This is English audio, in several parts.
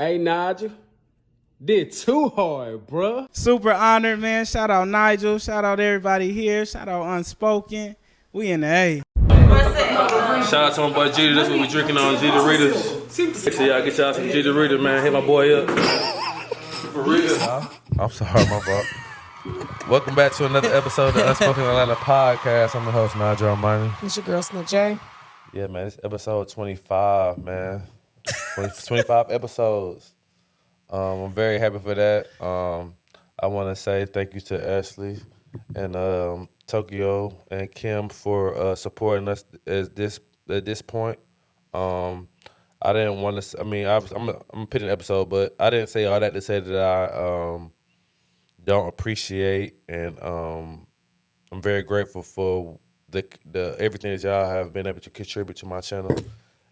Hey, Nigel. Did too hard, bruh. Super honored, man. Shout out Nigel. Shout out everybody here. Shout out Unspoken. We in the A. Shout out to my boy G. That's what we drinking on, G Doritos. Make sure y'all get y'all some G Doritos, man. Hit my boy up. For real. I'm sorry, my fault. Welcome back to another episode of the Unspoken Atlanta podcast. I'm the host, Nigel Money. It's your girl, Snip J. Yeah, man, it's episode 25, man. 25 episodes. I'm very happy for that. I want to say thank you to Ashley and Tokyo and Kim for supporting us at this point. I didn't want to. I mean, I'm pitching an episode, but I didn't say all that to say that I don't appreciate, and I'm very grateful for the everything that y'all have been able to contribute to my channel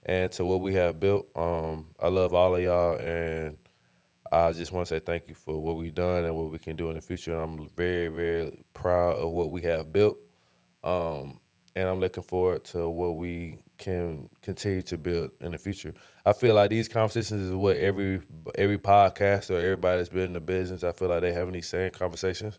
and to what we have built. I love all of y'all, and I just want to say thank you for what we've done and what we can do in the future. I'm very, very proud of what we have built, and I'm looking forward to what we can continue to build in the future. I feel like these conversations is what every podcaster, everybody that's been in the business, I feel like they having these same conversations.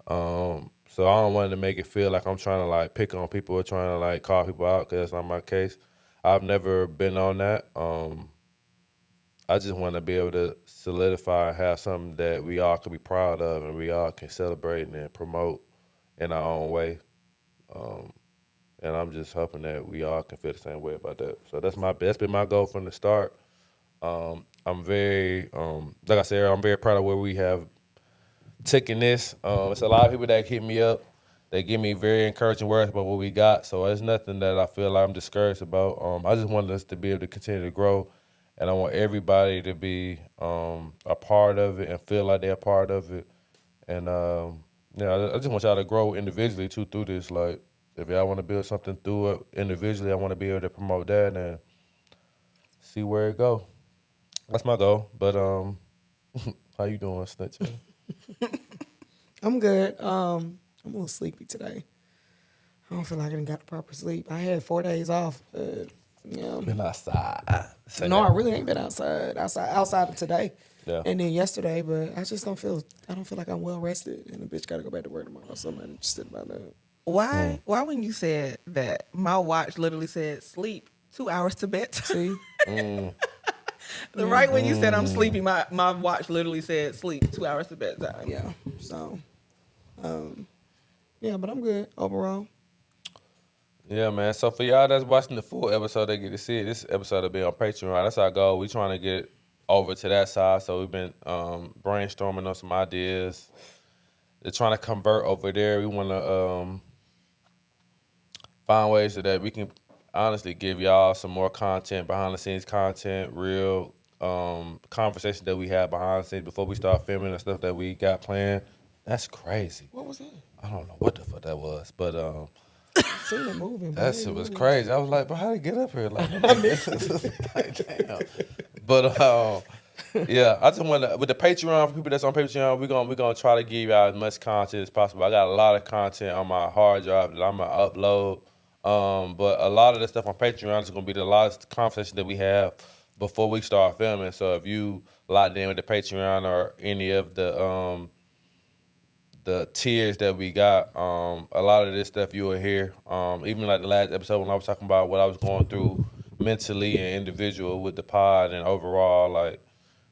So I don't want to make it feel like I'm trying to like pick on people or trying to like call people out, because that's not my case. I've never been on that. I just want to be able to solidify and have something that we all can be proud of and we all can celebrate and promote in our own way. And I'm just hoping that we all can feel the same way about that. So that's been my goal from the start. I'm very, like I said, I'm very proud of where we have taken this. It's a lot of people that hit me up. They give me very encouraging words about what we got. So it's nothing that I feel like I'm discouraged about. I just want us to be able to continue to grow. And I want everybody to be a part of it and feel like they're a part of it. And I just want y'all to grow individually too through this. Like, if y'all want to build something through it individually, I want to be able to promote that and see where it go. That's my goal. But how you doing, Snitch? I'm good. I'm a little sleepy today. I don't feel like I done got the proper sleep. I had 4 days off, but Been outside. no, I really ain't been outside of today. Yeah. And then yesterday, but I don't feel like I'm well rested, and the bitch got to go back to work tomorrow, so I'm not interested about that. Why when you said that, my watch literally said sleep 2 hours to bedtime. See? Right when you said I'm sleepy, my watch literally said sleep 2 hours to bedtime. Yeah. So, yeah, but I'm good overall. Yeah, man. So for y'all that's watching the full episode, they get to see it. This episode will be on Patreon. That's our goal. We trying to get over to that side. So we've been brainstorming on some ideas. They're trying to convert over there. We want to find ways so that we can honestly give y'all some more content, behind the scenes content, real conversations that we have behind the scenes before we start filming and stuff that we got planned. That's crazy. What was that? I don't know what the fuck that was, but Seen it moving. that shit was crazy. I was like, bro, how did he get up here? Like damn. But yeah, I just want to, with the Patreon, for people that's on Patreon, we're gonna try to give y'all as much content as possible. I got a lot of content on my hard drive that I'm gonna upload. But a lot of the stuff on Patreon is gonna be the last conversation that we have before we start filming. So if you locked in with the Patreon or any of the tiers that we got, a lot of this stuff you will hear. Even like the last episode when I was talking about what I was going through mentally and individual with the pod and overall, like,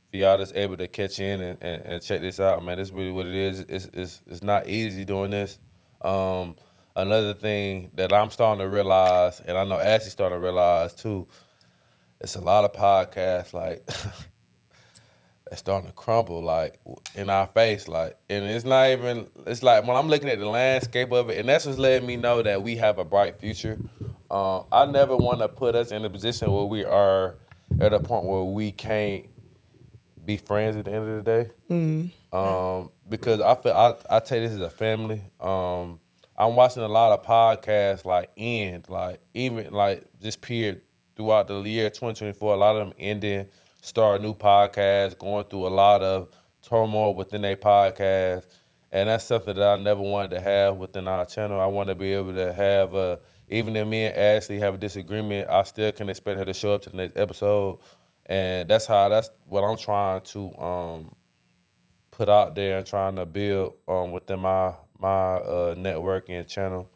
for y'all that's able to catch in and check this out, man, this is really what it is. It's not easy doing this. Another thing that I'm starting to realize, and I know Ashley's starting to realize too, it's a lot of podcasts, like, that's starting to crumble, like, in our face, like, and it's not even, it's like, when I'm looking at the landscape of it, and that's what's letting me know that we have a bright future. I never want to put us in a position where we are at a point where we can't be friends at the end of the day. Mm-hmm. Because I feel, I take this as a family. I'm watching a lot of podcasts, like, even, like, just period, throughout the year 2024, a lot of them ending, start new podcasts, going through a lot of turmoil within their podcast. And that's something that I never wanted to have within our channel. I want to be able to have even if me and Ashley have a disagreement, I still can expect her to show up to the next episode And that's what I'm trying to put out there and trying to build within my networking channel.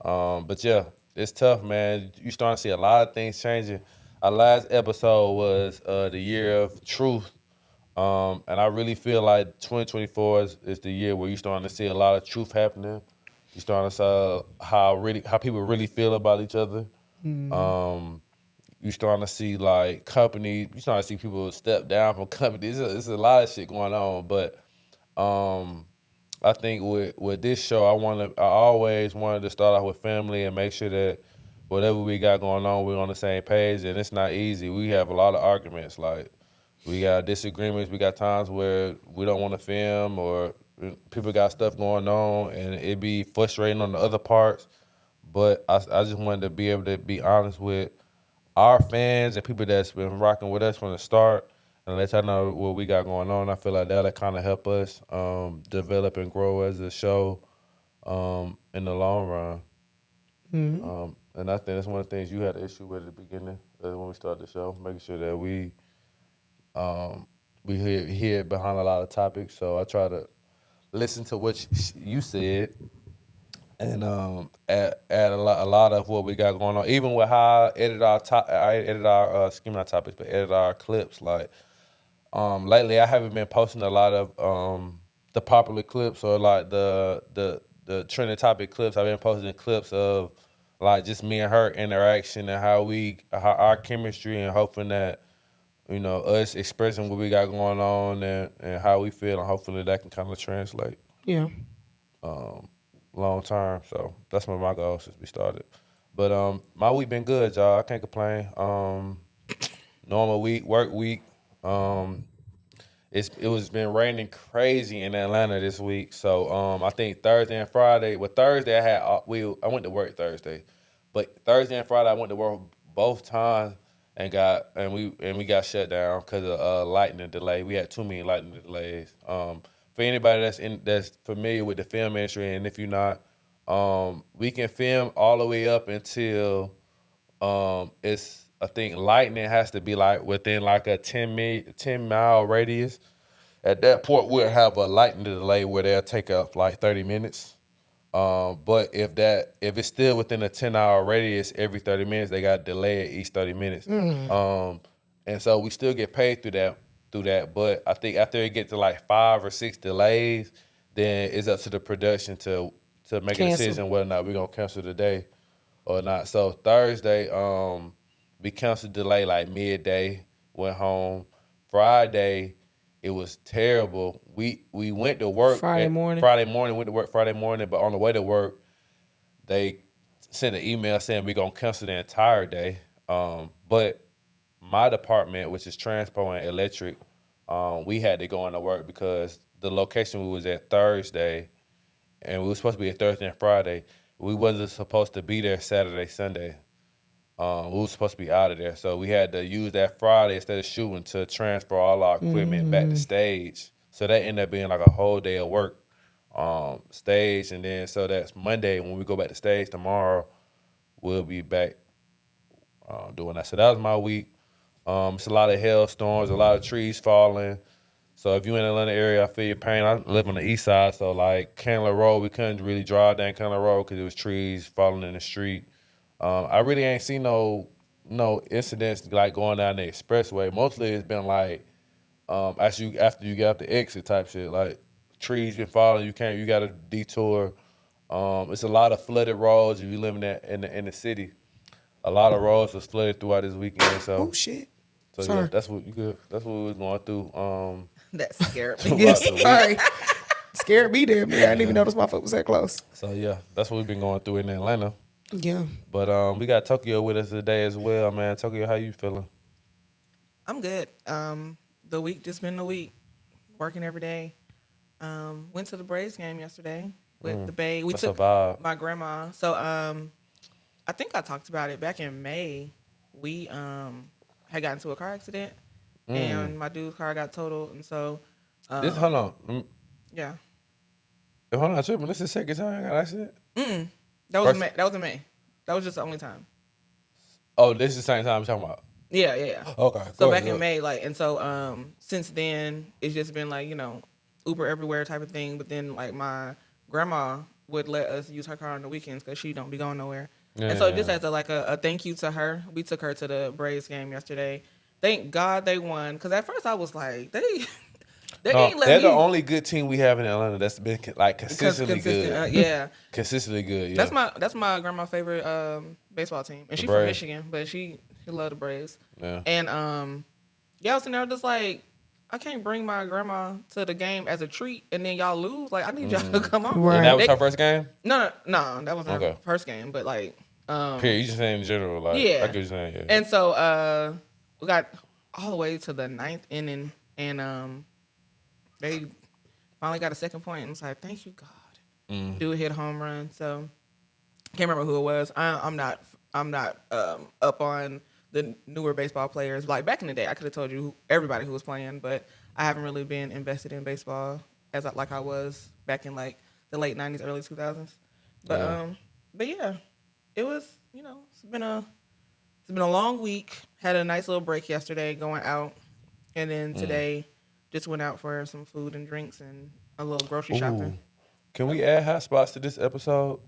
But yeah, it's tough, man. You starting to see a lot of things changing. Our last episode was the year of truth. And I really feel like 2024 is the year where you're starting to see a lot of truth happening. You're starting to see how people really feel about each other. You're starting to see like companies. You're starting to see people step down from companies. It's a lot of shit going on. But I think with this show, I always wanted to start off with family and make sure that whatever we got going on, we're on the same page. And it's not easy. We have a lot of arguments. Like, we got disagreements. We got times where we don't want to film or people got stuff going on, and it be frustrating on the other parts. But I just wanted to be able to be honest with our fans and people that's been rocking with us from the start and let y'all know what we got going on. I feel like that'll kind of help us develop and grow as a show in the long run. And I think that's one of the things you had an issue with at the beginning when we started the show, making sure that we hear behind a lot of topics. So I try to listen to what you said and add a lot of what we got going on. Even with how I edit our scheme, not topics, but edit our clips. Like lately, I haven't been posting a lot of the popular clips or like the trending topic clips. I've been posting clips of like just me and her interaction and how our chemistry, and hoping that, you know, us expressing what we got going on and how we feel, and hopefully that can kind of translate. Yeah. Long term. So that's one of my goals since we started. But my week been good, y'all. I can't complain. Normal week, work week. It was been raining crazy in Atlanta this week. So I think Thursday and Friday. Well, Thursday I went to work Thursday, but Thursday and Friday I went to work both times and we got shut down because of lightning delay. We had too many lightning delays. For anybody that's familiar with the film industry, and if you're not, we can film all the way up until I think lightning has to be like within like a 10-mile radius. At that point, we'll have a lightning delay where they'll take up like 30 minutes. But if it's still within a 10-hour radius, every 30 minutes they got to delay it each 30 minutes. And so we still get paid through that. But I think after it gets to like 5 or 6 delays, then it's up to the production to make a decision whether or not we're gonna cancel the day or not. So Thursday, we canceled delay like midday, went home. Friday, it was terrible. We went to work Friday morning, went to work Friday morning, but on the way to work, they sent an email saying we're gonna cancel the entire day. But my department, which is Transpo and Electric, we had to go into work because the location we was at Thursday, and we were supposed to be at Thursday and Friday. We wasn't supposed to be there Saturday, Sunday. We were supposed to be out of there. So we had to use that Friday instead of shooting to transfer all our equipment back to stage. So that ended up being like a whole day of work, stage. And then so that's Monday. When we go back to stage tomorrow, we'll be back doing that. So that was my week. It's a lot of hailstorms, a lot of trees falling. So if you're in the Atlanta area, I feel your pain. I live on the east side, so like Candler Road, we couldn't really drive down Candler Road because there was trees falling in the street. I really ain't seen no incidents like going down the expressway. Mostly it's been like after you get off the exit type shit. Like trees been falling, you got to detour. It's a lot of flooded roads if you living in the city. A lot of roads was flooded throughout this weekend. So Oh shit. So Sorry. yeah, that's what we was going through. That scared me. Yes, sorry. Scared me there, man. I didn't even notice my foot was that close. So yeah, that's what we've been going through in Atlanta. Yeah. But we got Tokyo with us today as well, man. Tokyo, how you feeling? I'm good. The week just been the week. Working every day. Went to the Braves game yesterday with the Bay. We took my grandma. So I think I talked about it back in May. We had gotten into a car accident and my dude's car got totaled, and so hold on. Yeah. Hold on, tripping. This is the second time I got an accident? That was in May. That was just the only time. Oh, this is the same time I'm talking about. Yeah. Okay. So back in May, like, and so since then it's just been like, Uber everywhere type of thing. But then like my grandma would let us use her car on the weekends because she don't be going nowhere. And so just as a thank you to her, we took her to the Braves game yesterday. Thank God they won, because at first I was like, they ain't let they're me. the only good team we have in Atlanta that's been like consistently good. Yeah, consistently good. Yeah, that's my grandma's favorite baseball team, and she's from Braves. Michigan, but she loved the Braves. Yeah. And yeah, I was sitting there just like, I can't bring my grandma to the game as a treat, and then y'all lose. Like, I need y'all to come on. Right. And that was her first game? No, that was her first game. But like, Period. You just saying in general, like, yeah. I get what you're saying. Yeah. And so we got all the way to the 9th inning, and they finally got a second point, and it's like, thank you, God. Dude hit a home run. So can't remember who it was. I'm not up on the newer baseball players. Like back in the day, I could have told you everybody who was playing, but I haven't really been invested in baseball like I was back in like the late 90s, early 2000s. But yeah, it was, it's been a long week. Had a nice little break yesterday going out, and then today just went out for some food and drinks and a little grocery shopping. Can we add hot spots to this episode?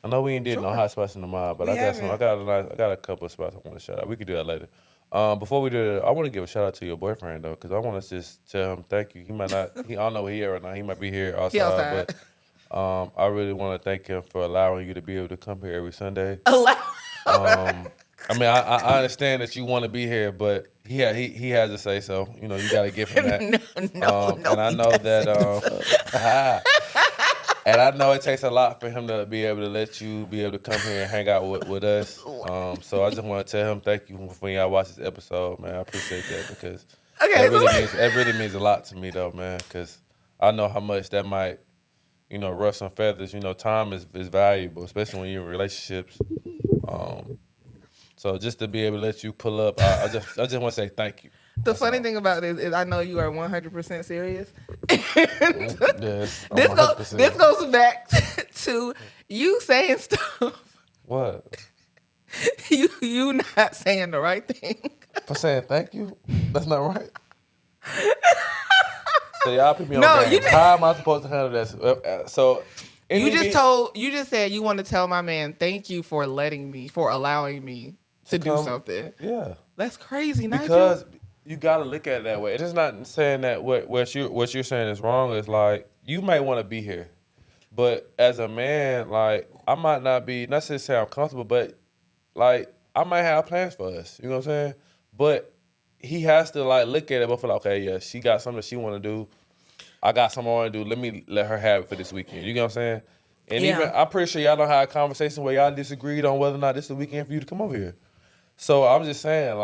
I know we ain't did no hot spots in the mob, but I got a couple of spots I want to shout out. We could do that later. Before we do that, I want to give a shout out to your boyfriend though, because I want to just tell him thank you. He might not, I don't know where he is right now. He might be here outside, but I really want to thank him for allowing you to be able to come here every Sunday. I mean, I understand that you want to be here, but he has to say so. You got to give him that. And I know that. And I know it takes a lot for him to be able to let you be able to come here and hang out with us. So I just want to tell him thank you when y'all watch this episode, man. I appreciate that because that really means a lot to me, though, man. Because I know how much that might, ruffle some feathers. Time is valuable, especially when you're in relationships. So just to be able to let you pull up, I just want to say thank you. The funny thing about this is I know you are 100% serious. Yes, this goes back to you saying stuff. What? You not saying the right thing. For saying thank you? That's not right. So y'all put me on game. How am I supposed to handle that? So you just said you want to tell my man thank you for allowing me to do something. Yeah. That's crazy, Nigel. Because you gotta look at it that way. It is not saying that what you're saying is wrong. It's like you might want to be here, but as a man, like I might not be. Not to say I'm comfortable, but like I might have plans for us. You know what I'm saying? But he has to like look at it, but feel like, okay, yeah, she got something that she want to do. I got something I want to do. Let her have it for this weekend. You know what I'm saying? And even I'm pretty sure y'all don't have a conversation where y'all disagreed on whether or not this is the weekend for you to come over here. So I'm just saying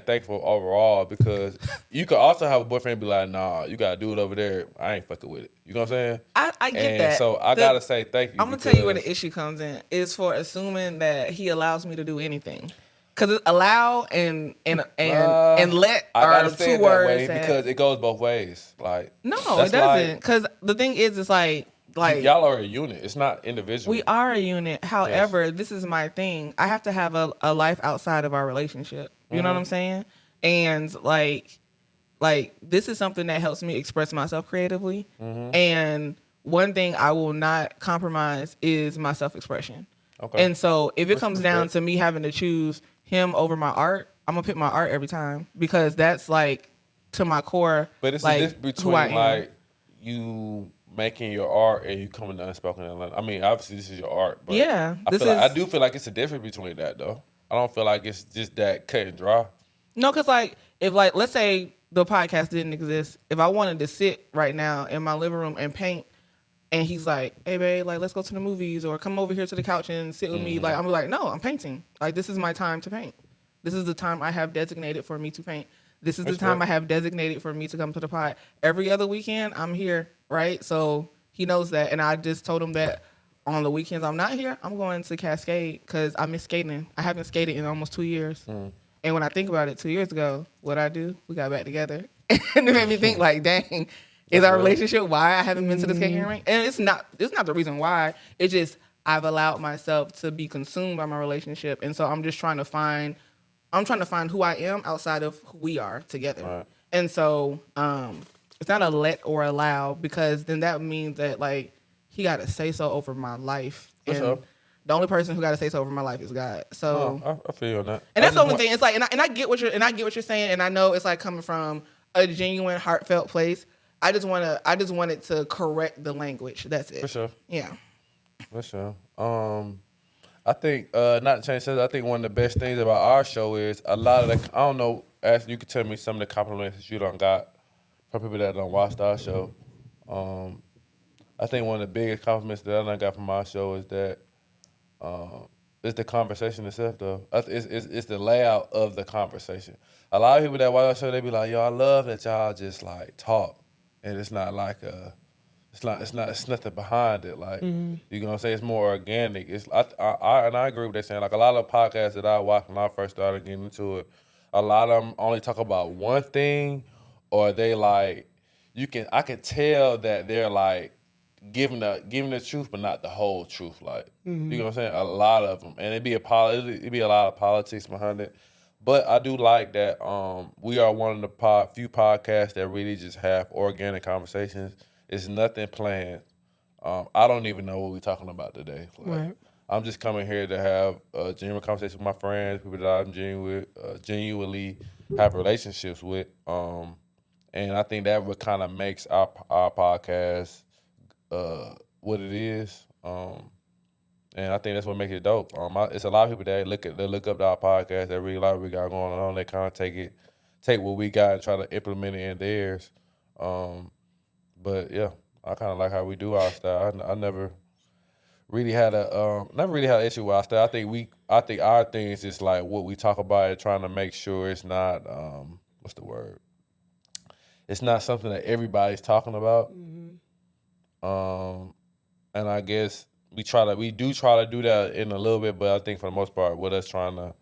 thankful overall because you could also have a boyfriend be like, nah, you gotta do it over there. I ain't fucking with it. You know what I'm saying? I get that. So I gotta say thank you. I'm gonna tell you where the issue comes in is for assuming that he allows me to do anything. Cause allow and let are two words because it goes both ways. Like no, it doesn't. Cause the thing is, it's like y'all are a unit. It's not individual. We are a unit. However, This is my thing. I have to have a life outside of our relationship. You know what I'm saying? And like this is something that helps me express myself creatively. And one thing I will not compromise is my self-expression. Okay. And so if it comes down to me having to choose him over my art, I'm gonna pick my art every time because that's like to my core. But it's like, a difference between like you making your art and you coming to Unspoken Atlanta. I mean, obviously this is your art, but I do feel like it's a difference between that though. I don't feel like it's just that cut and dry. No, because like if like let's say the podcast didn't exist, if I wanted to sit right now in my living room and paint, and he's like, "Hey babe, like let's go to the movies or come over here to the couch and sit with me," like I'm like, "No, I'm painting. Like this is my time to paint. This is the time I have designated for me to paint. This is the time I have designated for me to come to the pod. Every other weekend I'm here, right? So he knows that, and I just told him that on the weekends I'm not here, I'm going to Cascade because I miss skating. I haven't skated in almost 2 years. And when I think about it, 2 years ago, what I do, we got back together. And it made me think like, dang, is our relationship why I haven't been to the skating rink? And it's not the reason why. It's just I've allowed myself to be consumed by my relationship. And so I'm just trying to find I'm trying to find who I am outside of who we are together. Right. And so it's not a let or allow, because then that means that like he got to say so over my life. For and sure. the only person who got to say so over my life is God. So I feel you on that. and that's the only thing. It's like, and I get what you're saying, and I know it's like coming from a genuine, heartfelt place. I just wanted to correct the language. That's it. For sure. Yeah. For sure. I think not to change subject, I think one of the best things about our show is a lot of the, I don't know, Ashley, you could tell me some of the compliments that you done got from people that don't watch our show. I think one of the biggest compliments that I done got from our show is that it's the conversation itself, though. It's the layout of the conversation. A lot of people that watch our show, they be like, "Yo, I love that y'all just like talk, and it's not like it's nothing behind it. Like you know what I'm saying? It's more organic. I agree with that saying. Like a lot of podcasts that I watched when I first started getting into it, a lot of them only talk about one thing, or they like I can tell that they're like giving the truth, but not the whole truth. Like you know what I'm saying? A lot of them, and it'd be a lot of politics behind it. But I do like that we are one of the few podcasts that really just have organic conversations. It's nothing planned. I don't even know what we're talking about today. Like, Right. I'm just coming here to have a genuine conversation with my friends, people that I'm genuinely have relationships with. And I think that what kind of makes our podcast what it is. And I think that's what makes it dope. It's a lot of people that look up to our podcast that really like what we got going on. They kind of take what we got and try to implement it in theirs. But yeah, I kind of like how we do our style. I never really had an issue with our style. I think our thing is just like what we talk about and trying to make sure it's not what's the word? It's not something that everybody's talking about. And I guess we do try to do that in a little bit, but I think for the most part, with us trying to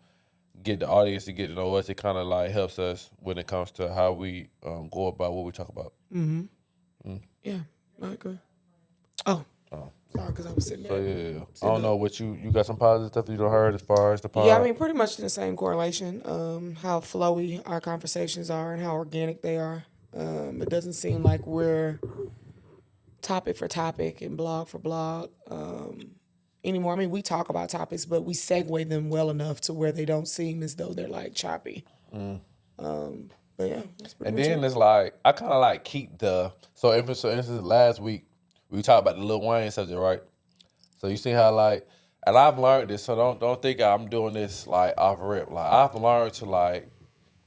get the audience to get to know us, it kind of like helps us when it comes to how we go about what we talk about. Yeah, I agree. Oh. Sorry, because I was sitting So there. yeah, I don't know what you got some positive stuff you don't heard as far as the pod. Yeah, I mean, pretty much in the same correlation. How flowy our conversations are and how organic they are. It doesn't seem like we're topic for topic and blog for blog anymore. I mean, we talk about topics, but we segue them well enough to where they don't seem as though they're like choppy. But yeah, that's pretty And much then it. it's like I kind of like keep for instance last week we talked about the Lil Wayne subject, right? So you see how like, and I've learned this, so don't think I'm doing this like off rip. Like I've learned to like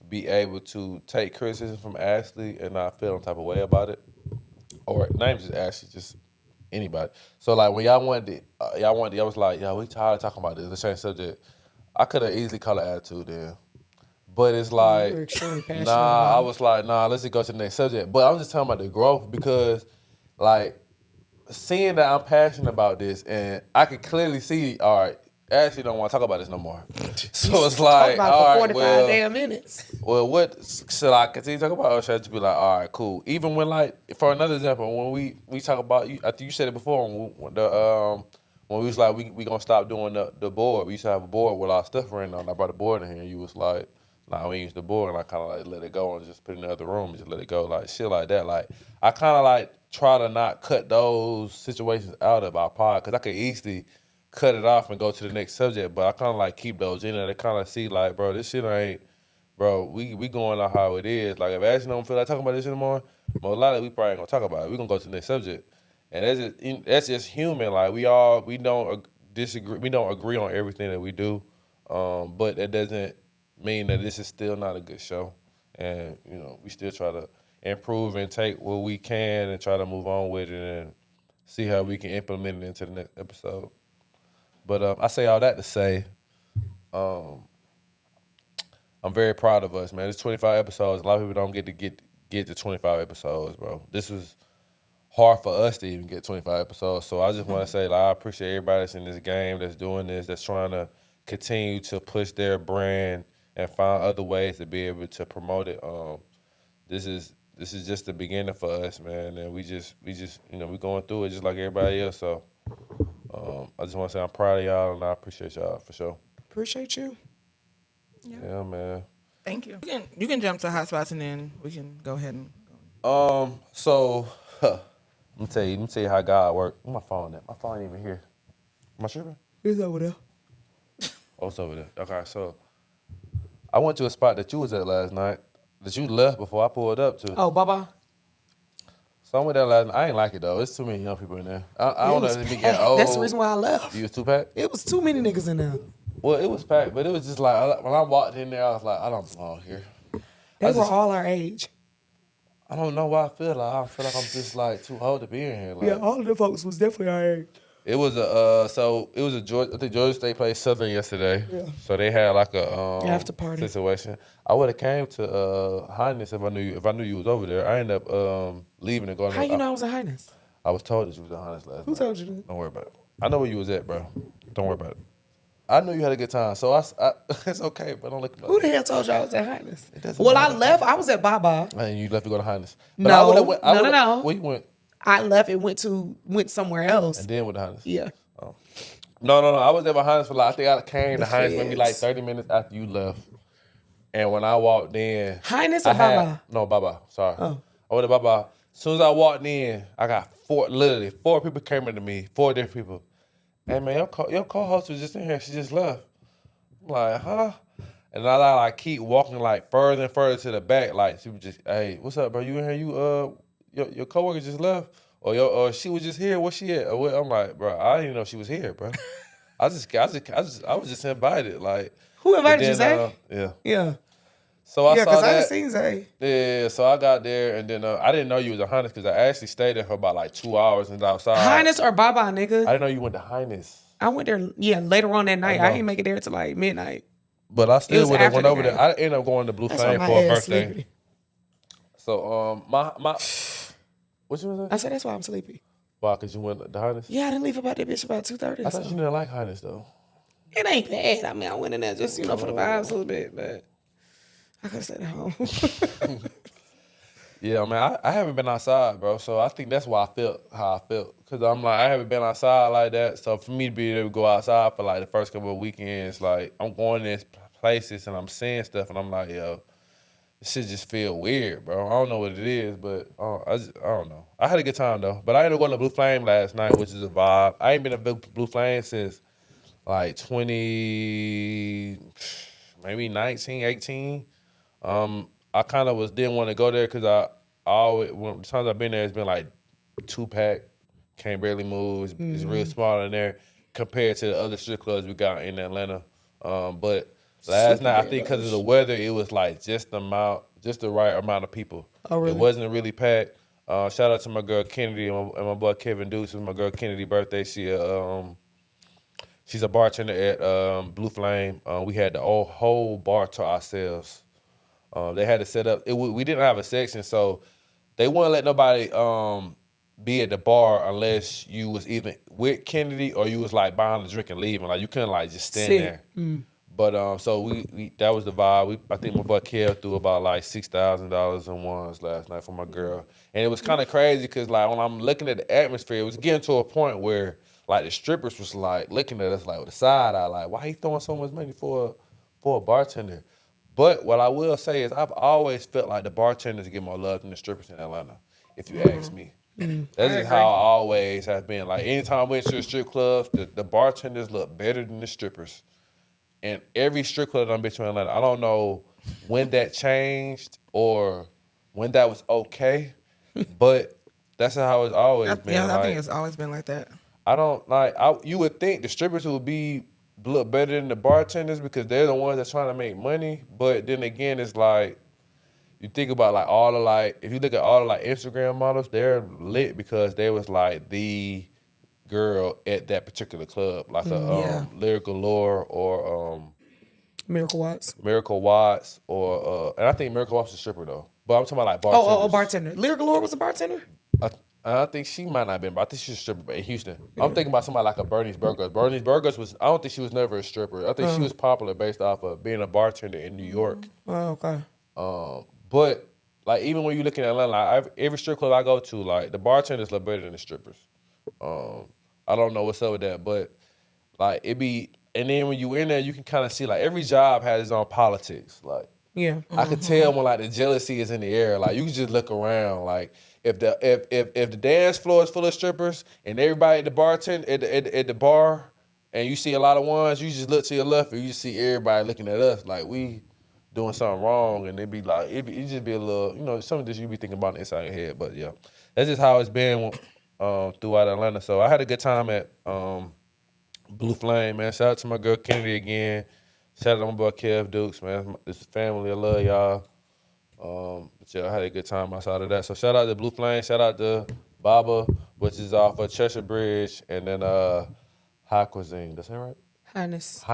be able to take criticism from Ashley and not feel some type of way about it, or not even just Ashley, just anybody. So like when y'all wanted, I was like, yo, we tired of talking about this. Let's change subject. I could have easily called it attitude then. But it's like, You're extremely passionate nah, about I it. was like, nah, let's just go to the next subject. But I'm just talking about the growth because, like, seeing that I'm passionate about this and I can clearly see, all right, I actually don't want to talk about this no more. So it's Talk like, about all it right, for 45 well, damn minutes. well, what should I continue to talk about, or should I just be like, all right, cool? Even when, like, for another example, when we talk about, I think you said it before, when we was like, we gonna stop doing the board. We used to have a board with our stuff written on. I brought the board in here, and you was like, nah, we ain't use the board, and I kind of like let it go and just put it in the other room and just let it go, like shit like that. Like I kind of like try to not cut those situations out of our pod because I could easily cut it off and go to the next subject, but I kind of like keep those in there to kind of see like, bro, this shit ain't, bro, we going on how it is. Like if Ashley don't feel like talking about this anymore, most likely we probably ain't gonna talk about it. We gonna go to the next subject, and that's just human. Like we don't disagree, we don't agree on everything that we do, but that doesn't mean that this is still not a good show, and you know we still try to improve and take what we can and try to move on with it and see how we can implement it into the next episode. But I say all that to say, I'm very proud of us, man. It's 25 episodes. A lot of people don't get to 25 episodes, bro. This was hard for us to even get 25 episodes. So I just want to say, like, I appreciate everybody that's in this game, that's doing this, that's trying to continue to push their brand and find other ways to be able to promote it. This is just the beginning for us, man. And we just you know, we going through it just like everybody else. So I just want to say I'm proud of y'all and I appreciate y'all for sure. Appreciate you. Yeah, man. Thank you. You can jump to hot spots and then we can go ahead and. So let me tell you how God works. Where my phone at? My phone ain't even here. Am I tripping? It's over there. Oh, it's over there. Okay, so I went to a spot that you was at last night that you left before I pulled up to. Oh, Baba. So I went there last night. I ain't like it though. It's too many young people in there. I don't know if it get old. That's the reason why I left. You was too packed? It was too many niggas in there. Well, it was packed, but it was just like when I walked in there, I was like, I don't belong here. They were all our age. I don't know why I feel like I'm just like too old to be in here. Like, Yeah, all of the folks was definitely our age. It was a Georgia. I think Georgia State played Southern yesterday. Yeah. So they had like a after party situation. I would have came to Highness if I knew you was over there. I ended up leaving and going. How you know I was at Highness? I was told that you was at Highness last night. Who told you that? Don't worry about it. I know where you was at, bro. Don't worry about it. I knew you had a good time, so it's okay, but don't look. Who the hell told you I was at Highness? Well, I left. I was at Baba. And you left to go to Highness. But No, no. Where you went? I left and went somewhere else. And then went to Highness. Yeah. Oh. No. I was at Highness for I think I came to Highness maybe like 30 minutes after you left. And when I walked in, Highness or Baba? No, Baba. Sorry. Oh. I went to Baba. As soon as I walked in, I got four people came into me, 4 different people. Hey man, your co-host was just in here. She just left. I'm like, huh? And I like keep walking like further and further to the back. Like she was just, hey, what's up, bro? You in here? Your coworker just left, or she was just here. Where she at? Or what? I'm like, bro, I didn't even know she was here, bro. I was just invited. Like who invited you, Zay? Yeah. So I saw because that. I haven't seen Zay. Yeah, so I got there and then I didn't know you was at Highness because I actually stayed there for about like 2 hours and was outside. Highness or Baba, nigga? I didn't know you went to Highness. I went there, later on that night. I didn't make it there till like midnight. But I still would have went over there. I ended up going to Blue Flame for a birthday. Sleepy. So my what you was I said that's why I'm sleepy. Why? Cause you went to Highness? Yeah, I didn't leave about that bitch about 2:30. I thought you didn't like Highness though. It ain't bad. I mean, I went in there just for the vibes a little bit, but I could have stayed at home. Yeah, man, I haven't been outside, bro. So I think that's why I felt how I felt. Cause I'm like, I haven't been outside like that. So for me to be able to go outside for like the first couple of weekends, like I'm going in places and I'm seeing stuff and I'm like, yo, this shit just feel weird, bro. I don't know what it is, but I don't know. I had a good time though. But I ended up going to Blue Flame last night, which is a vibe. I ain't been to Blue Flame since like 20, maybe 19, 18. I kind of didn't want to go there because I always, when the times I've been there, it's been like 2-pack, can't barely move. It's real small in there compared to the other strip clubs we got in Atlanta. But last night, I think because of the weather, it was like just the right amount of people. Oh, really? It wasn't really packed. Shout out to my girl Kennedy and my boy Kevin Deuce. It was my girl Kennedy's birthday. She's a bartender at Blue Flame. We had the whole bar to ourselves. They had to set up. We didn't have a section, so they wouldn't let nobody be at the bar unless you was either with Kennedy or you was like buying a drink and leaving. Like you couldn't like just stand there. But so we that was the vibe. I think my boy Kev threw about like $6,000 in ones last night for my girl, and it was kind of crazy because like when I'm looking at the atmosphere, it was getting to a point where like the strippers was like looking at us like with a side eye, like why he throwing so much money for a bartender? But what I will say is I've always felt like the bartenders get more love than the strippers in Atlanta, if you ask me. That's just how I always have been. Like anytime I went to a strip club, the bartenders look better than the strippers. And every strip club I've been to in Atlanta, I don't know when that changed or when that was okay, but that's how it's always been. Yeah, I think it's always been like that. I don't like. you would think the strippers would be look better than the bartenders because they're the ones that's trying to make money. But then again, it's like you think about like all the like if you look at all the like Instagram models, they're lit because they was like the girl at that particular club, like a Lyrical Lore or Miracle Watts. Miracle Watts or and I think Miracle Watts is a stripper though. But I'm talking about like bartenders. Oh, bartender. Lyrical Lore was a bartender? I think she might not have been, but I think she's a stripper in Houston. I'm thinking about somebody like a Bernie's Burgers. Bernie's Burgers I don't think she was never a stripper. I think she was popular based off of being a bartender in New York. Oh, okay. But like even when you look in Atlanta, like, every strip club I go to, like the bartenders look better than the strippers. I don't know what's up with that, but like and then when you in there, you can kind of see like every job has its own politics. Like Yeah. I could tell when like the jealousy is in the air. Like you can just look around. Like if the dance floor is full of strippers and everybody at the bartender at the bar, and you see a lot of ones, you just look to your left and you just see everybody looking at us like we doing something wrong, and it be like it just be a little, something that you be thinking about inside your head. But yeah, that's just how it's been throughout Atlanta. So I had a good time at Blue Flame, man. Shout out to my girl Kennedy again. Shout out to my boy Kev Dukes, man. It's family. I love y'all. But yeah, I had a good time outside of that. So shout out to Blue Flame. Shout out to Baba, which is off of Cheshire Bridge, and then High Cuisine. That's that right? Highness.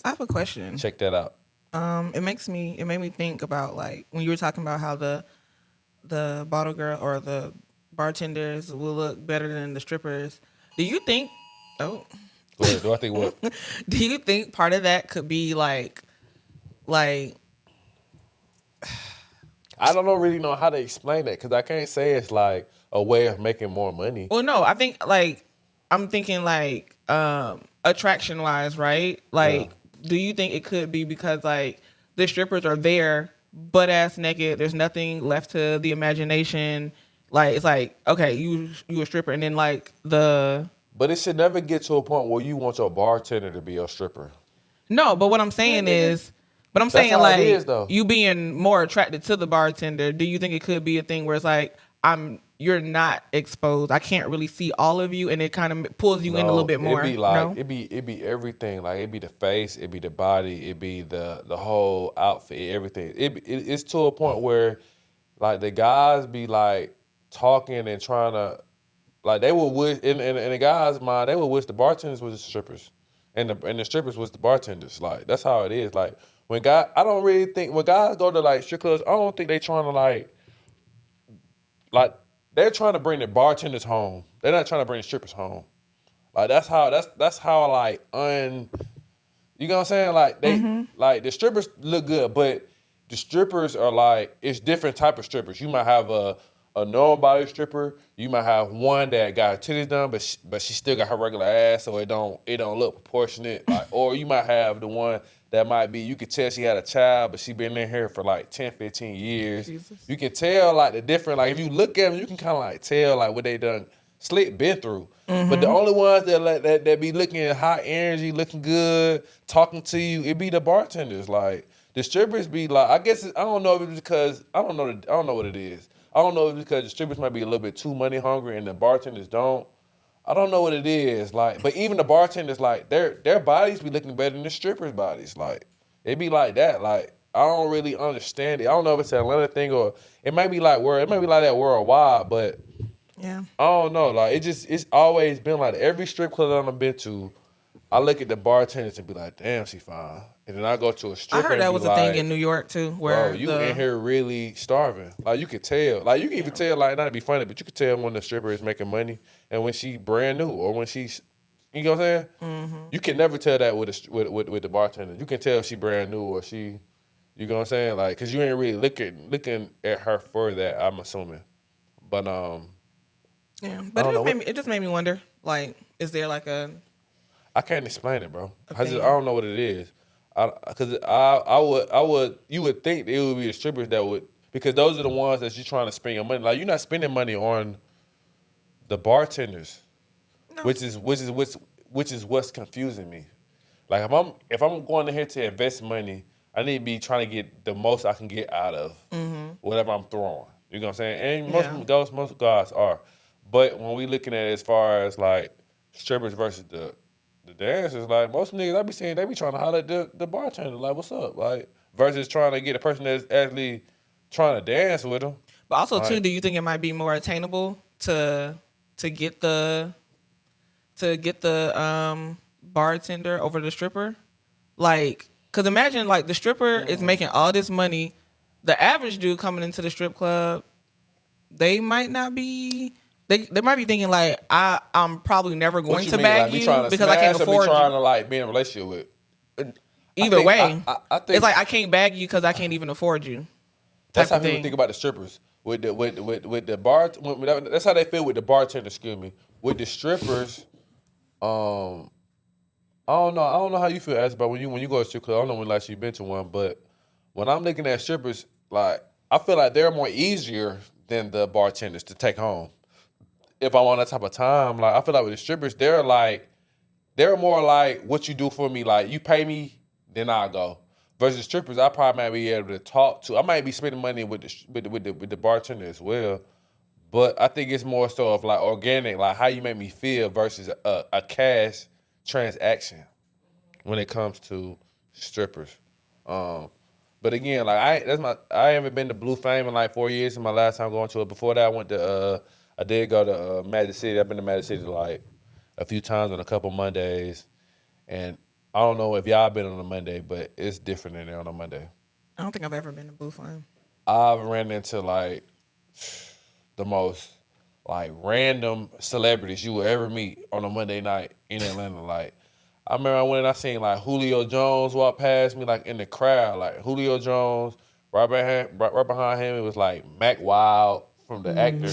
I have a question. Check that out. It made me think about like when you were talking about how the bottle girl or the bartenders will look better than the strippers. Do you think? Oh, Wait, do I think what? do you think part of that could be like? I don't really know how to explain that because I can't say it's like a way of making more money. Well, no, I think I'm thinking attraction wise, right? Like, do you think it could be because like the strippers are there butt ass naked? There's nothing left to the imagination. Like it's like okay, you a stripper, and then like the. But it should never get to a point where you want your bartender to be your stripper. No, but what I'm saying is. But I'm saying, how it is, though. you being more attracted to the bartender, do you think it could be a thing where it's like, you're not exposed. I can't really see all of you, and it kind of pulls you in a little bit more. It'd be like, it'd be everything. Like, it'd be the face, it'd be the body, it'd be the whole outfit, everything. It's to a point where, like, the guys be, like, talking and trying to, like, they would wish, in the guys' mind, they would wish the bartenders was the strippers, and the strippers was the bartenders. Like, that's how it is. Like, I don't really think, when guys go to, like, strip clubs, I don't think they trying to, like, they're trying to bring the bartenders home. They're not trying to bring the strippers home. Like, that's how, like, you know what I'm saying? Like, like, the strippers look good, but the strippers are, like, it's different type of strippers. You might have a normal body stripper. You might have one that got her titties done, but she still got her regular ass, so it don't look proportionate. Like, or you might have the one that might be, you could tell she had a child, but she been in here for like 10, 15 years. Jesus. You can tell like the different, like if you look at them, you can kind of like tell like what they done been through. But the only ones that be looking at high energy, looking good, talking to you, it be the bartenders. Like the strippers be like, I guess I don't know if it's because I don't know what it is. I don't know if it's because the strippers might be a little bit too money hungry and the bartenders don't. I don't know what it is. Like, but even the bartenders, like their bodies be looking better than the strippers' bodies. Like, it be like that. Like, I don't really understand it. I don't know if it's an Atlanta thing or it might be like that worldwide, but yeah. I don't know. Like, it's always been like every strip club that I've been to, I look at the bartenders and be like, damn, she fine. And then I go to a strip. I heard that was a thing in New York too, where you in here really starving. Like, you could tell. Like, you can even tell, like, not to be funny, but you could tell when the stripper is making money and when she brand new or when she's, you know what I'm saying? Mm-hmm. You can never tell that with the bartender. You can tell if she brand new or she, you know what I'm saying? Like, cause you ain't really looking at her for that, I'm assuming. But yeah, but it just made me wonder. Like, is there like a? I can't explain it, bro. I don't know what it is. Because you would think it would be the strippers that would, because those are the ones that you're trying to spend your money. Like, you're not spending money on the bartenders, no. which is what's confusing me. Like, if I'm going in here to invest money, I need to be trying to get the most I can get out of whatever I'm throwing. You know what I'm saying? And most guys are, but when we looking at it as far as like strippers versus the dancers, like most niggas I be seeing, they be trying to holler at the bartender, like, what's up? Like, versus trying to get a person that's actually trying to dance with them. But also, too, do you think it might be more attainable to get the bartender over the stripper? Like, because imagine, like, the stripper is making all this money. The average dude coming into the strip club, they might not be... They might be thinking like I'm probably never going to bag you because I can't afford you. Trying to like be in a relationship with. Either way, I think it's like I can't bag you because I can't even afford you. That's how people think about the strippers with the bar. That's how they feel with the bartender. Excuse me. With the strippers, I don't know how you feel, but when you go to strip club, I don't know when last you've been to one, but when I'm looking at strippers, like I feel like they're more easier than the bartenders to take home. If I'm on that type of time, like I feel like with the strippers, they're more like what you do for me. Like you pay me, then I'll go. Versus strippers, I probably might be able to talk to. I might be spending money with the bartender as well. But I think it's more so of like organic, like how you make me feel versus a cash transaction when it comes to strippers. But again, like I haven't been to Blue Flame in like 4 years. Since my last time going to it. Before that, I did go to Magic City. I've been to Magic City like a few times on a couple Mondays, and I don't know if y'all been on a Monday, but it's different in there on a Monday. I don't think I've ever been to Blue Flame. I've ran into like the most like random celebrities you will ever meet on a Monday night in Atlanta. Like I remember when I seen like Julio Jones walk past me like in the crowd. Like Julio Jones, right behind him it was like Mac Wild from the actor.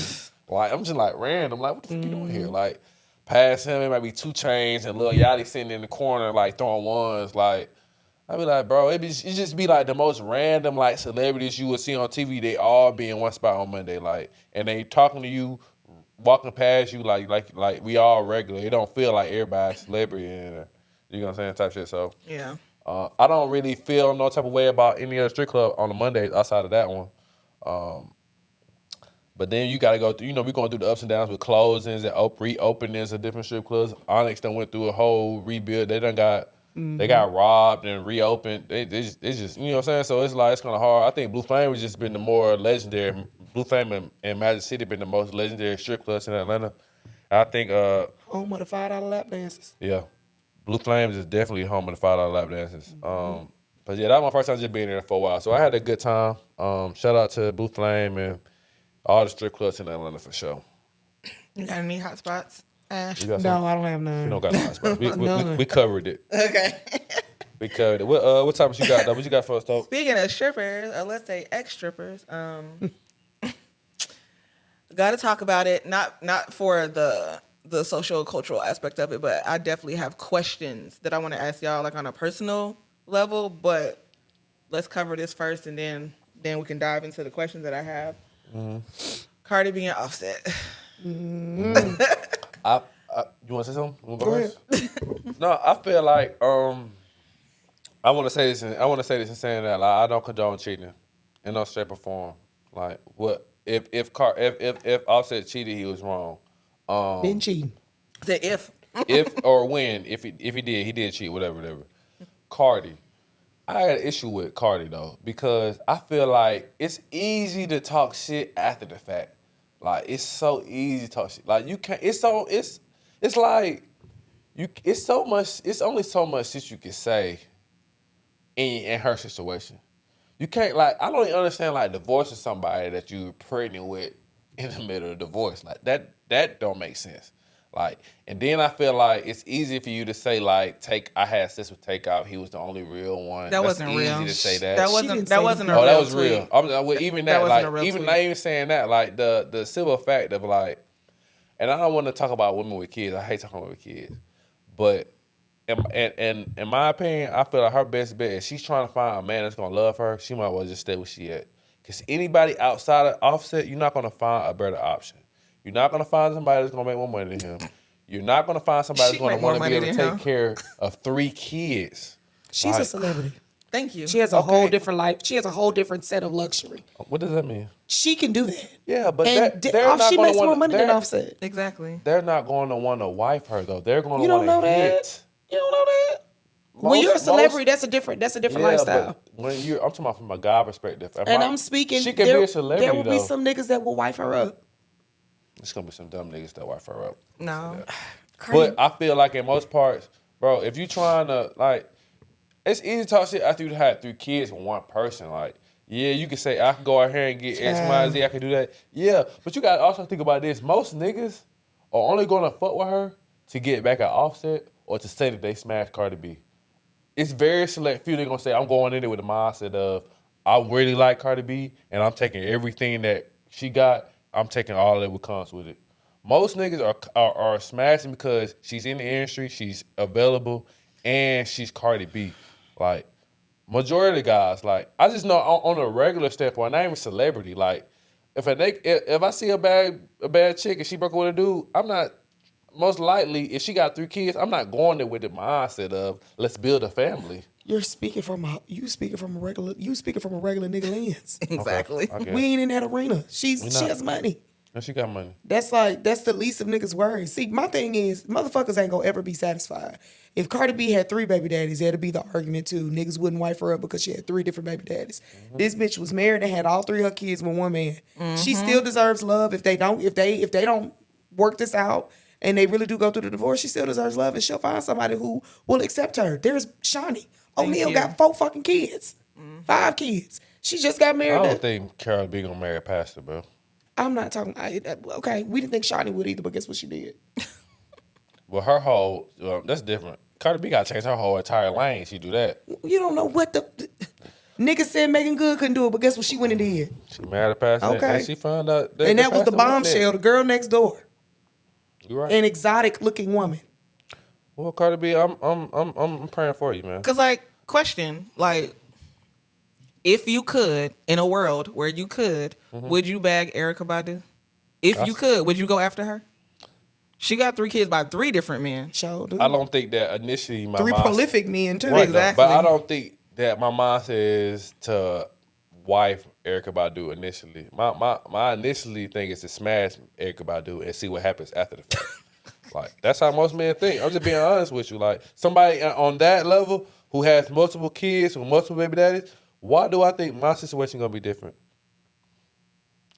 Like I'm just like random. Like what the fuck you doing here? Like past him it might be 2 Chainz and Lil Yachty sitting in the corner like throwing ones. Like I be like, bro, it just be like the most random like celebrities you would see on TV. They all be in one spot on Monday, like, and they talking to you, walking past you like we all regular. It don't feel like everybody's celebrity in there. You know what I'm saying? Type shit. So yeah, I don't really feel no type of way about any other strip club on the Mondays outside of that one. But then you got to go through, we're going through the ups and downs with closings and reopenings of different strip clubs. Onyx done went through a whole rebuild. They done got they got robbed and reopened. It's just, you know what I'm saying? So it's like, it's kind of hard. I think Blue Flame has just been the more legendary. Blue Flame and Magic City been the most legendary strip clubs in Atlanta. I think home of the $5 lap dances. Yeah, Blue Flames is definitely home of the $5 lap dances. But yeah, that was my first time just being there for a while. So I had a good time. Shout out to Blue Flame and all the strip clubs in Atlanta for sure. You got any hot spots, Ash? No, I don't have none. We don't got no hot spots. We covered it. Okay. We covered it. What topics you got, though? What you got for us, though? Speaking of strippers, or let's say ex-strippers, got to talk about it. Not for the social cultural aspect of it, but I definitely have questions that I want to ask y'all, like on a personal level. But let's cover this first, and then we can dive into the questions that I have. Cardi B and Offset. You want to say something? You wanna go first? No, I feel like I want to say this in saying that like, I don't condone cheating in no shape or form. Like what if Offset cheated, he was wrong. Been cheating. Say if or when if he did cheat, whatever. Cardi. I had an issue with Cardi though because I feel like it's easy to talk shit after the fact. Like it's so easy to talk shit. Like you can't. It's like you. It's so much. It's only so much shit you can say in her situation. You can't like. I don't even understand like divorcing somebody that you're pregnant with in the middle of divorce. Like that don't make sense. Like, and then I feel like it's easy for you to say like, I had sex with Takeout. He was the only real one. That wasn't easy real. to say that. That wasn't a real tweet. Oh, that was real. Even that wasn't a like, real even tweet. not even saying that, like the simple fact of like, and I don't want to talk about women with kids. I hate talking about with kids, but in my opinion, I feel like her best bet is she's trying to find a man that's gonna love her. She might as well just stay where she at. Because anybody outside of Offset, you're not gonna find a better option. You're not going to find somebody that's going to make more money than him. You're not going to find somebody that's going to want to be able to take care of 3 kids. She's a celebrity. Thank you. She has a whole different life. She has a whole different set of luxury. What does that mean? She can do that. Yeah, but she makes more money than Offset. Exactly. They're not going to want to wife her though. They're going to You don't want know to that. hit. You don't know that. When you're a celebrity, that's a different lifestyle. But I'm talking about from a guy perspective. I'm speaking. She can be a celebrity. There will be some niggas that will wife her up. There's gonna be some dumb niggas that wife her up. No. But I feel like in most parts, bro, if you trying to like, it's easy to talk shit after you had 3 kids with one person. Like, yeah, you can say I can go out here and get X, Y, Z. I can do that. Yeah, but you gotta also think about this. Most niggas are only gonna fuck with her to get back at Offset or to say that they smashed Cardi B. It's very select few that gonna say I'm going in there with the mindset of I really like Cardi B and I'm taking everything that she got. I'm taking all that comes with it. Most niggas are smashing because she's in the industry, she's available, and she's Cardi B. Like, majority of the guys, like, I just know on a regular standpoint, not even celebrity, like, if I see a bad chick and she broke up with a dude, I'm not, most likely, if she got 3 kids, I'm not going there with the mindset of, let's build a family. You're speaking from a regular nigga lens. Exactly. Okay. We ain't in that arena. She has money. And she got money. That's the least of niggas' worries. See, my thing is, motherfuckers ain't gonna ever be satisfied. If Cardi B had 3 baby daddies, that'd be the argument too. Niggas wouldn't wife her up because she had 3 different baby daddies. Mm-hmm. This bitch was married and had all 3 of her kids with one man. Mm-hmm. She still deserves love. If they don't work this out and they really do go through the divorce, she still deserves love, and she'll find somebody who will accept her. There's Shawnee. O'Neal got 4 fucking kids. 5 kids. She just got married. I don't think Cardi B gonna marry a pastor, bro. I'm not talking. Okay, we didn't think Shawnee would either, but guess what she did? Well, her whole that's different. Cardi B got to change her whole entire lane. She do that. You don't know what the nigga said. Megan Good couldn't do it, but guess what she went and did? She married a pastor, okay, and she found out. And that was the bombshell. The girl next door. You right. An exotic looking woman. Well, Cardi B, I'm praying for you, man. Cause like, question, like, if you could, in a world where you could, would you bag Erykah Badu? If you could, would you go after her? She got 3 kids by 3 different men. Sure do. I don't think that initially my 3 mind, prolific men too. Right, exactly. But I don't think that my mindset is to wife Erykah Badu initially. My initially thing is to smash Erykah Badu and see what happens after the fact. Like, that's how most men think. I'm just being honest with you. Like, somebody on that level who has multiple kids with multiple baby daddies, why do I think my situation gonna be different?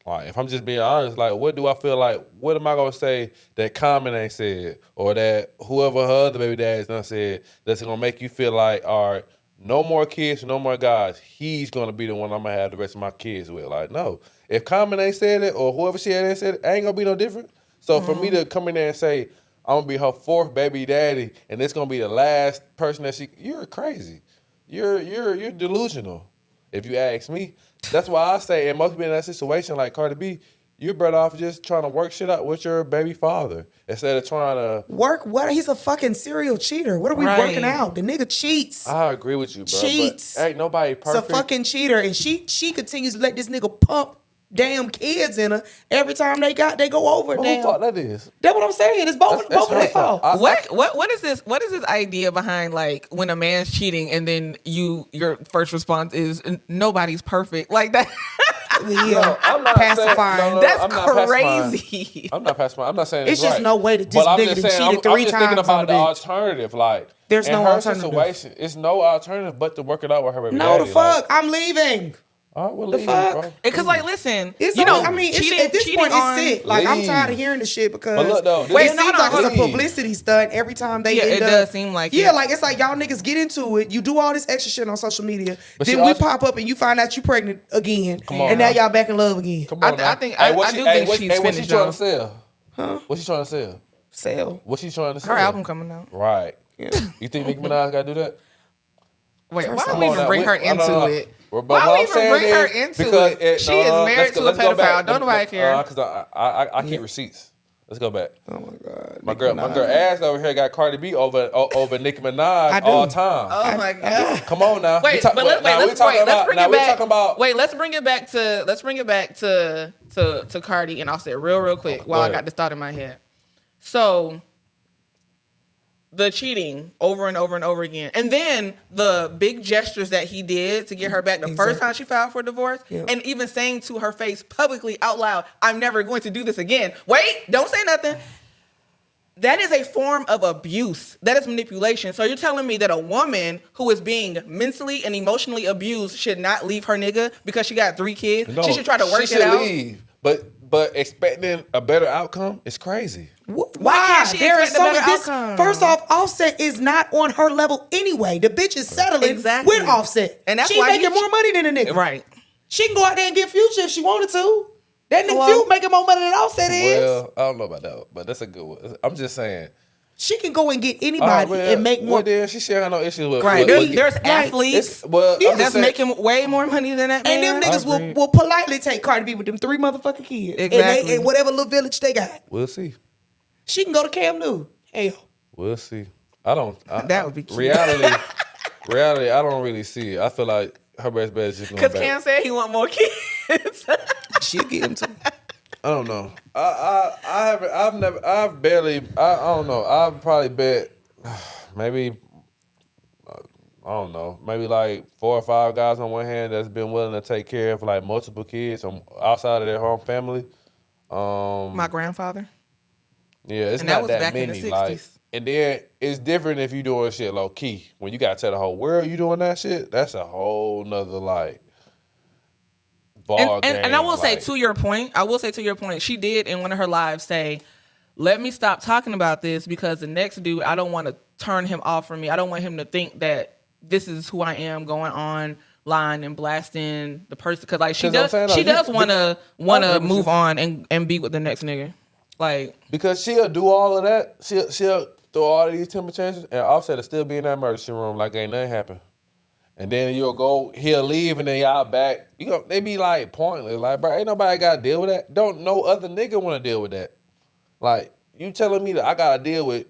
Like, if I'm just being honest, like, what do I feel like? What am I gonna say that Common ain't said, or that whoever her other baby daddies done said, that's gonna make you feel like, all right, no more kids, no more guys. He's gonna be the one I'm gonna have the rest of my kids with. Like, no, if Common ain't said it, or whoever she had said it, ain't gonna be no different. So for me to come in there and say I'm gonna be her 4th baby daddy, and it's gonna be the last person that you're crazy. You're delusional. If you ask me, that's why I say, and most people in that situation, like Cardi B, you're better off just trying to work shit out with your baby father instead of trying to work. What? He's a fucking serial cheater. What are we working out? The nigga cheats. I agree with you, bro. Cheats. But ain't nobody perfect. It's a fucking cheater, and she continues to let this nigga pump damn kids in her every time they go over. Who damn. fault that is? That's what I'm saying. It's both of their fault. What is this? What is this idea behind, like, when a man's cheating and then your first response is nobody's perfect, like that? Yeah, I'm not pacifying. That's crazy. I'm not pacifying. I'm not saying it's just right. no way that this nigga cheated 3 times. I'm just thinking about the alternative. Like, there's no alternative. Situation, it's no alternative but to work it out with her baby No, daddy. the fuck, I'm leaving. All right, well, The leave, fuck? bro. Because, like, listen, It's you know, I mean, cheating, at this point, on, it's sick. Like, I'm Leave. tired of hearing the shit because But look, though, it this- seems like it's a Leave. publicity stunt every time they end it up. does seem like Yeah, it. like, it's like y'all niggas get into it. You do all this extra shit on social media. But then she we also- pop up and you find out you pregnant again. on And now now. y'all back in love again. Come on, I think I do think she's what she finished, trying though. to sell? Huh? What she trying to sell? Sell. What she trying to sell? Her album coming out. Right. Yeah. You think Nicki Minaj got to do that? Wait, First why of do we all, even bring her into it? But Why what we I'm even saying bring her is, into because it? She is married to a let's go pedophile. back. Don't nobody care. Because I keep receipts. Let's go back. Oh my God. My girl ass over here got Cardi B over Nicki Minaj do. all time. Oh my God. Come on now. Wait, Let's bring it back. Wait, let's bring it back to Cardi and Offset real quick while I got this thought in my head. So the cheating over and over and over again, and then the big gestures that he did to get her back the first time she filed for divorce, and even saying to her face publicly out loud, "I'm never going to do this again." Wait, don't say nothing. That is a form of abuse. That is manipulation. So you're telling me that a woman who is being mentally and emotionally abused should not leave her nigga because she got 3 kids? No, she should try to work she it should out. leave. But expecting a better outcome is crazy. Why can't she There is expect a better this. outcome? First off, Offset is not on her level anyway. The bitch is settling Exactly. with Offset. And that's she why making more money than a nigga. Right. She can go out there and get Future if she wanted to. That nigga Future making more money than Offset is. Well, I don't know about that, but that's a good one. I'm just saying. She can go and get anybody and make more. Well, then she should have no issues with. Right. with- There's athletes I'm just that's saying- making way more money than that man. And them niggas agree. will politely take Cardi B with them 3 motherfucking kids. Exactly. And whatever little village they got. We'll see. She can go to Cam Newton. Hell. We'll see. That would be cute. Reality, I don't really see it. I feel like her best bet is just going back. Because Cam said he want more kids. She'll get him too. I don't know. I don't know. I've probably bet maybe, I don't know, maybe like 4 or 5 guys on one hand that's been willing to take care of like multiple kids outside of their home family. My grandfather. Yeah, it's And not that was that back in many. the 60s. Like, and then it's different if you doing shit low key. When you gotta tell the whole world you doing that shit, that's a whole nother like ball game. And I will say to your point, she did in one of her lives say, let me stop talking about this because the next dude, I don't want to turn him off from me. I don't want him to think that this is who I am going online and blasting the person. Because like she does want to move on and be with the next nigga. Like, because she'll do all of that. She'll throw all of these temper tantrums and Offset will still be in that emergency room like ain't nothing happened. And then he'll leave and then y'all back. They be like pointless. Like, bro, ain't nobody got to deal with that. Don't no other nigga want to deal with that. Like, you telling me that I got to deal with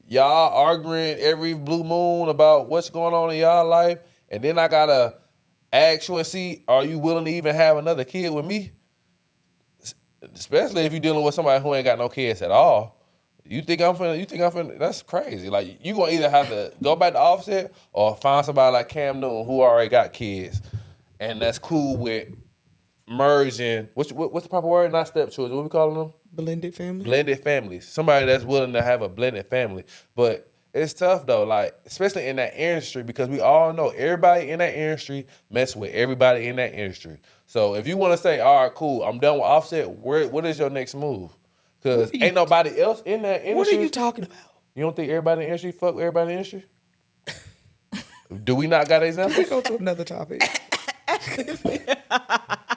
y'all arguing every blue moon about what's going on in y'all life, and then I got to ask you and see, are you willing to even have another kid with me? Especially if you're dealing with somebody who ain't got no kids at all. You think I'm finna, that's crazy. Like, you gonna either have to go back to Offset or find somebody like Cam Newton who already got kids. And that's cool with merging, what's the proper word? Not stepchildren, what we calling them? Blended family. Blended families. Somebody that's willing to have a blended family. But it's tough though, like, especially in that industry, because we all know everybody in that industry mess with everybody in that industry. So if you want to say, all right, cool, I'm done with Offset, what is your next move? Because ain't nobody else in that industry. What are you talking about? You don't think everybody in the industry fuck with everybody in the industry? Do we not got examples? Let's go to another topic.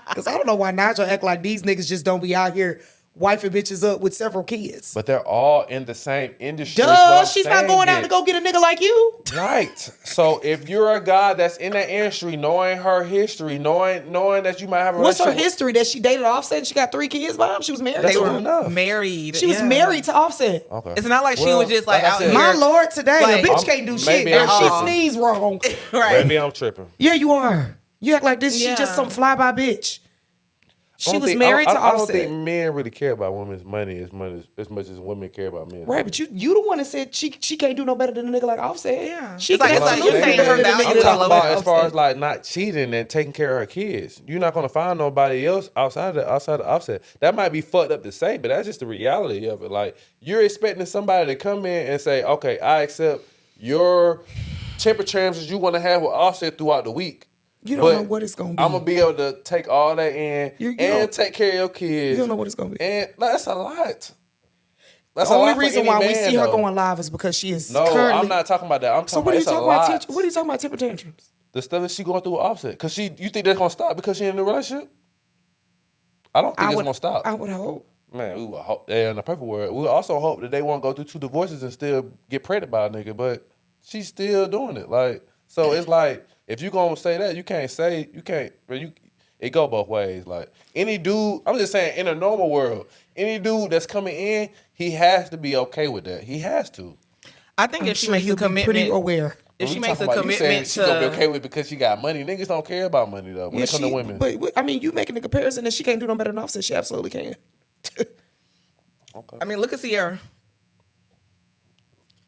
Because I don't know why Nigel act like these niggas just don't be out here wifing bitches up with several kids. But they're all in the same industry. Duh, she's not going out to go get a nigga like you. Right. So if you're a guy that's in that industry, knowing her history, knowing that you might have a What's her relationship. history? That she dated Offset and she got 3 kids by him? She was married. That's to good him. enough. married. She was married to Offset. Okay. It's not like she was just like like I out said- here. My Lord, today Like, a bitch can't do shit. maybe If I'm she tripping. sneeze wrong. Right. Maybe I'm tripping. Yeah, you are. You act like this. She Yeah. just some flyby bitch. I She don't was think- married to I don't Offset. think men really care about women's money as much as women care about men. Right, but you the one that said she can't do no better than a nigga like Offset. Yeah. She It's like- can it's like absolutely you saying do her better than a value nigga I'm is like talking lower about as far Offset. as like not cheating and taking care of her kids. You're not gonna find nobody else outside of Offset. That might be fucked up to say, but that's just the reality of it. Like, you're expecting somebody to come in and say, okay, I accept your temper tantrums you want to have with Offset throughout the week. You don't know what it's gonna be. I'm gonna be able to take all that in You and don't- take care of your kids. You don't know what it's gonna be. And that's a lot. That's The a only lot for reason any why we man, see her though. going live is because she is No, currently. I'm not talking about that. I'm talking So what about are you it's a talking lot. about? What are you talking about? Temper tantrums? The stuff that she going through with Offset. Because you think that's gonna stop because she in a new relationship? I don't think it's gonna stop. I would hope. Man, we would hope. In the perfect world, we would also hope that they won't go through 2 divorces and still get pregnant by a nigga. But she's still doing it. Like, so it's like, if you gonna say that, you can't. It go both ways. Like, any dude, I'm just saying, in a normal world, any dude that's coming in, he has to be okay with that. He has to. I think if she Sure makes a he'll be pretty commitment, aware. if When she we makes a talking about, you saying commitment she gonna be okay to, with it because she got money. Niggas don't care about money though. When it comes to women, But I mean, you making a comparison that she can't do no better than Offset. She absolutely can. I mean, look at Sierra.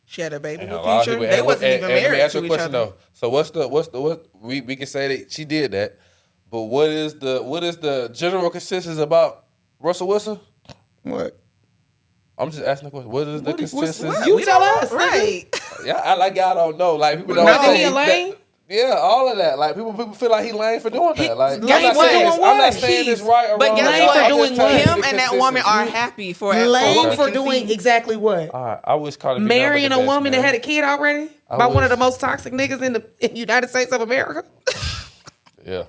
She had a baby And with a lot of Future. people- They wasn't even let me married ask you to a each question, other. though. So what we can say that she did that, but what is the general consensus about Russell Wilson? What? I'm just asking the question. What is the consensus? what? You We tell don't us, know. nigga. Right. Yeah, I like y'all don't know. Like, people don't Not that think he a lame? that- yeah, all of that. Like, people feel like he lame for doing that. Like, I'm lame not for saying doing this. what? I'm not saying this right or But wrong. guess Lame what? for I'm doing just telling what? you Him the and that woman are consistency. happy for Lame what we for can doing see. exactly what? All right, I wish Cardi B Marrying number a the best, woman man. that had a kid already I by one of the wish. most toxic niggas in the United States of America. Yeah.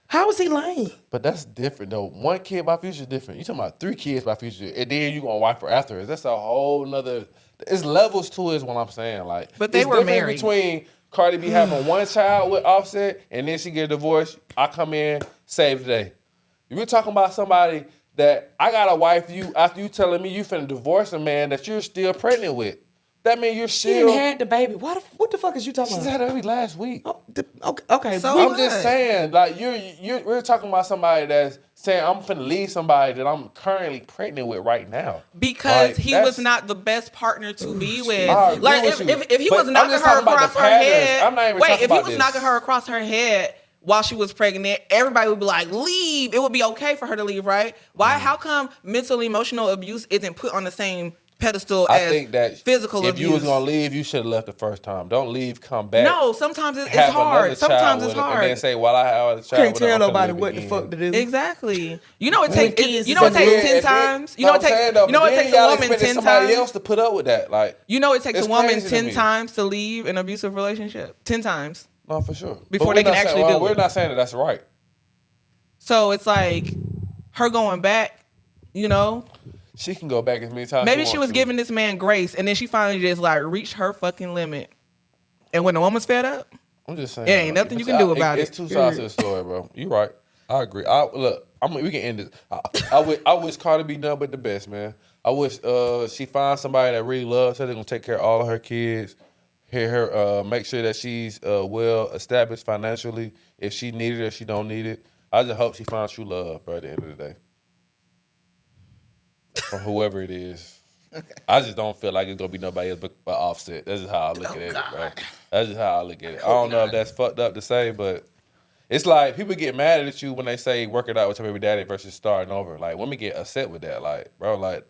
How is he lame? But that's different though. 1 kid by Future is different. You talking about 3 kids by Future, and then you gonna wipe her afterwards. That's a whole nother. It's levels to it, is what I'm saying. Like, But they it's were different married. between Cardi B having 1 child with Offset, and then she get divorced. I come in, save the day. If you're talking about somebody that I gotta wife you after you telling me you finna divorce a man that you're still pregnant with. That means you're She still. didn't had the baby. What the fuck is you talking She's about? had a baby last week. Oh, okay. So I'm what? just saying, like we're talking about somebody that's saying I'm finna leave somebody that I'm currently pregnant with right now. Because Like, he was not the best partner to be with. I agree Like with you. if he But was I'm knocking just her talking about across the her patterns. head. I'm not even Wait, talking if he about was this. knocking her across her head while she was pregnant, everybody would be like, leave. It would be okay for her to leave, right? Why? How come mental emotional abuse isn't put on the same pedestal I as think that physical if abuse? you was gonna leave, you should have left the first time. Don't leave, come back. No, sometimes it's have hard. another Sometimes child it's with her, hard. and then say, "Well, I have a child." Can't with her, tell I'm finna nobody live what the again. fuck to do. Exactly. You know it When takes. kids You know it is takes a 10 times. You know it takes. You know it takes a woman 10 somebody times. else to put up with that. Like, You know it takes it's a woman crazy to 10 me. times to leave an abusive relationship. 10 times. No, for sure. Before But they we're can not actually saying, do we're it. not saying that that's right. So it's like her going back, you know. She can go back as many times. Maybe she she wants was to. giving this man grace, and then she finally just like reached her fucking limit. And when the woman's fed up, I'm just saying. it ain't nothing you can do about It's it. two sides to the story, bro. You right. I agree. We can end it. I wish Cardi B done but the best, man. I wish she finds somebody that really loves her. They're gonna take care of all of her kids. Hear her, make sure that she's well established financially. If she need it or she don't need it, I just hope she finds true love, bro. At the end of the day, from whoever it is. Okay. I just don't feel like it's gonna be nobody else but Offset. That's just how I look at it, bro. That's just how I look at it. I don't know if that's fucked up to say, but it's like people get mad at you when they say work it out with your baby daddy versus starting over. Like women get upset with that. Like, bro, like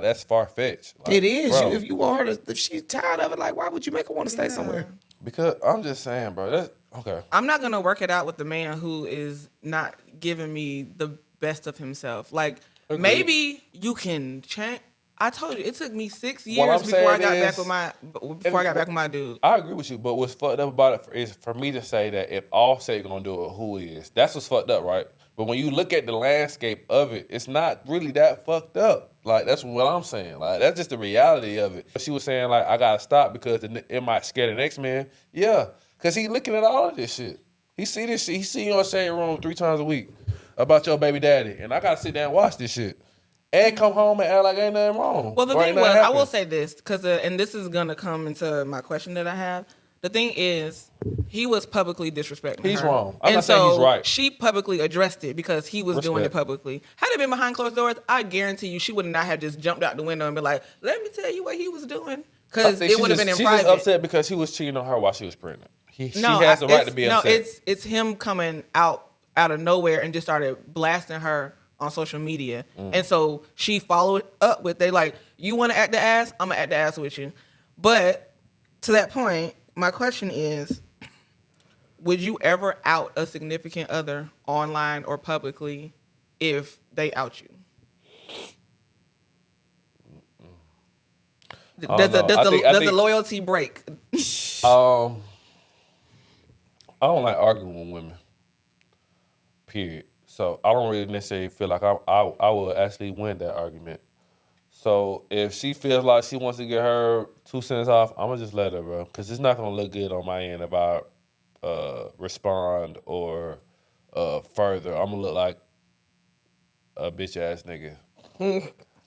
that's far fetched. Like, It is. bro. If you want her to, if she's tired of it, like why would you make her want to stay somewhere? Because I'm just saying, bro. That's okay. I'm not gonna work it out with the man who is not giving me the best of himself. Like maybe you can change. I told you it took me 6 years before I got back with my dude. I agree with you, but what's fucked up about it is for me to say that if Offset gonna do it, who is? That's what's fucked up, right? But when you look at the landscape of it, it's not really that fucked up. Like that's what I'm saying. Like that's just the reality of it. She was saying like I gotta stop because it might scare the next man. Yeah, because he looking at all of this shit. He see this shit. He see you on Shade Room 3 times a week about your baby daddy, and I gotta sit down and watch this shit. And come home and act like ain't nothing wrong. Well, the thing was, I will say this, because, and this is going to come into my question that I have. The thing is, he was publicly disrespecting He's her. wrong. I'm not saying he's right. She publicly addressed it because he was doing it publicly. Had it been behind closed doors, I guarantee you she would not have just jumped out the window and been like, let me tell you what he was doing. Because it would have been in private. She's just upset because he was cheating on her while she was pregnant. She has the right to be upset. No, it's him coming out of nowhere and just started blasting her on social media. And so she followed up with, they like, you want to act the ass? I'm going to act the ass with you. But to that point, my question is, would you ever out a significant other online or publicly if they out you? Does the loyalty break? I don't like arguing with women. Period. So I don't really necessarily feel like I will actually win that argument. So if she feels like she wants to get her 2 cents off, I'm gonna just let her, bro, because it's not gonna look good on my end if I respond or further. I'm gonna look like a bitch ass nigga.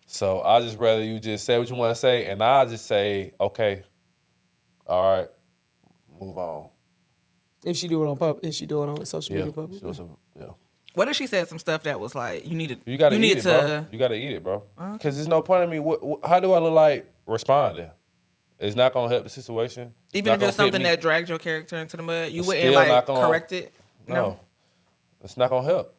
So I just rather you just say what you want to say, and I just say okay, all right, move on. If she do it on public, if she do it on social media public. Yeah. What if she said some stuff that was like, you gotta eat it, bro. You gotta eat it, bro. Because there's no point in me. How do I look like responding? It's not gonna help the situation. Even if it's something that dragged your character into the mud, you wouldn't like correct it. No, it's not gonna help.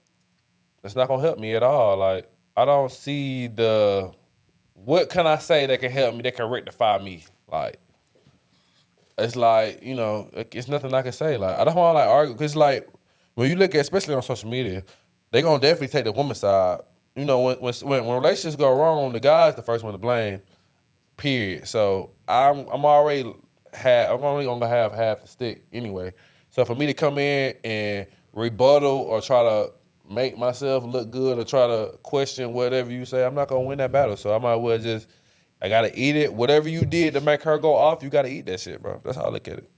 It's not gonna help me at all. Like I don't see what can I say that can help me? That can rectify me? Like it's like it's nothing I can say. Like I don't want to like argue because like. When you look at, especially on social media, they gonna definitely take the woman's side. When relationships go wrong, the guy's the first one to blame. Period. So I'm only gonna have half the stick anyway. So for me to come in and rebuttal or try to make myself look good or try to question whatever you say, I'm not gonna win that battle. So I might as well I gotta eat it. Whatever you did to make her go off, you gotta eat that shit, bro. That's how I look at it.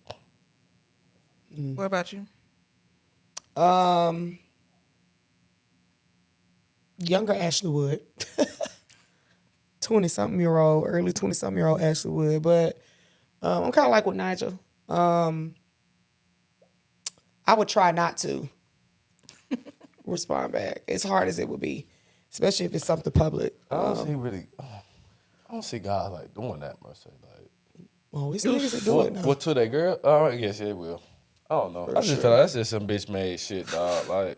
What about you? Younger Ashley Wood. 20-something-year-old, early 20-something-year-old Ashley would. But I'm kind of like with Nigel. I would try not to respond back, as hard as it would be, especially if it's something public. I don't see guys like doing that much. Like, well, it's niggas that do it now. What to that girl? Oh, I guess they will. I don't know. I just feel like that's just some bitch made shit, dog. Like,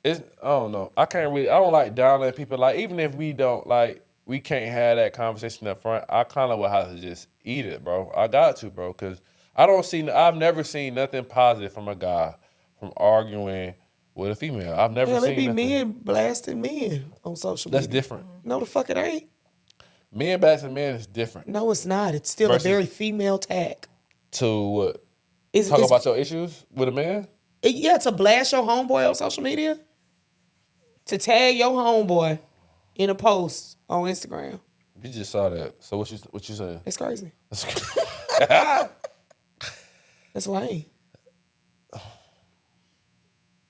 I don't know. I don't like downing people. Like, even if we don't, like, we can't have that conversation up front, I kind of would have to just eat it, bro. I got to, bro, because I've never seen nothing positive from a guy from arguing with a female. I've never seen nothing. Be men blasting men on social media. That's different. No, the fuck it ain't. Men blasting men is different. No, it's not. It's still a very female tag. To what? Talk about your issues with a man? Yeah, to blast your homeboy on social media. To tag your homeboy in a post on Instagram. You just saw that. So what you saying? It's crazy. That's lame.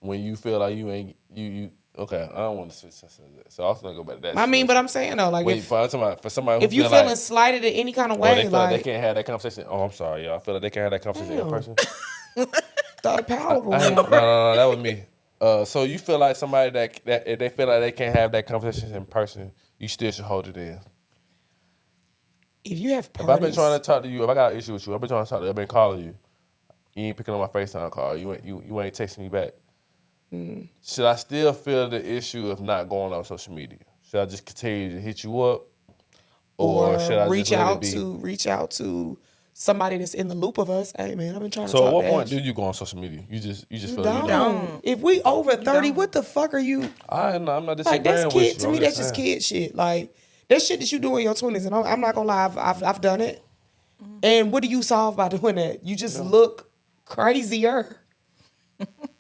When you feel like you ain't you okay, I don't want to switch that. So I was gonna go back to that. I mean, but I'm saying though, like for somebody if you feeling slighted in any kind of way, they feel like they can't have that conversation. Oh, I'm sorry, y'all. I feel like they can't have that conversation in person. Thought powerful. No, that was me. So you feel like somebody that if they feel like they can't have that conversation in person, you still should hold it in. If you have parties, if I've been trying to talk to you, if I got an issue with you, I've been trying to talk to you, I've been calling you. You ain't picking up my FaceTime call. You ain't texting me back. Should I still feel the issue of not going on social media? Should I just continue to hit you up, or should I reach out to somebody that's in the loop of us? Hey man, I've been trying to. So talk at what to point Ash. do you go on social media? You just feel don't. you don't. If we over 30, what the fuck are you? I'm not Like that's with kid you. to me. That's just kid shit. Like that shit that you do in your 20s, and I'm not gonna lie, I've done it. And what do you solve by doing that? You just look crazier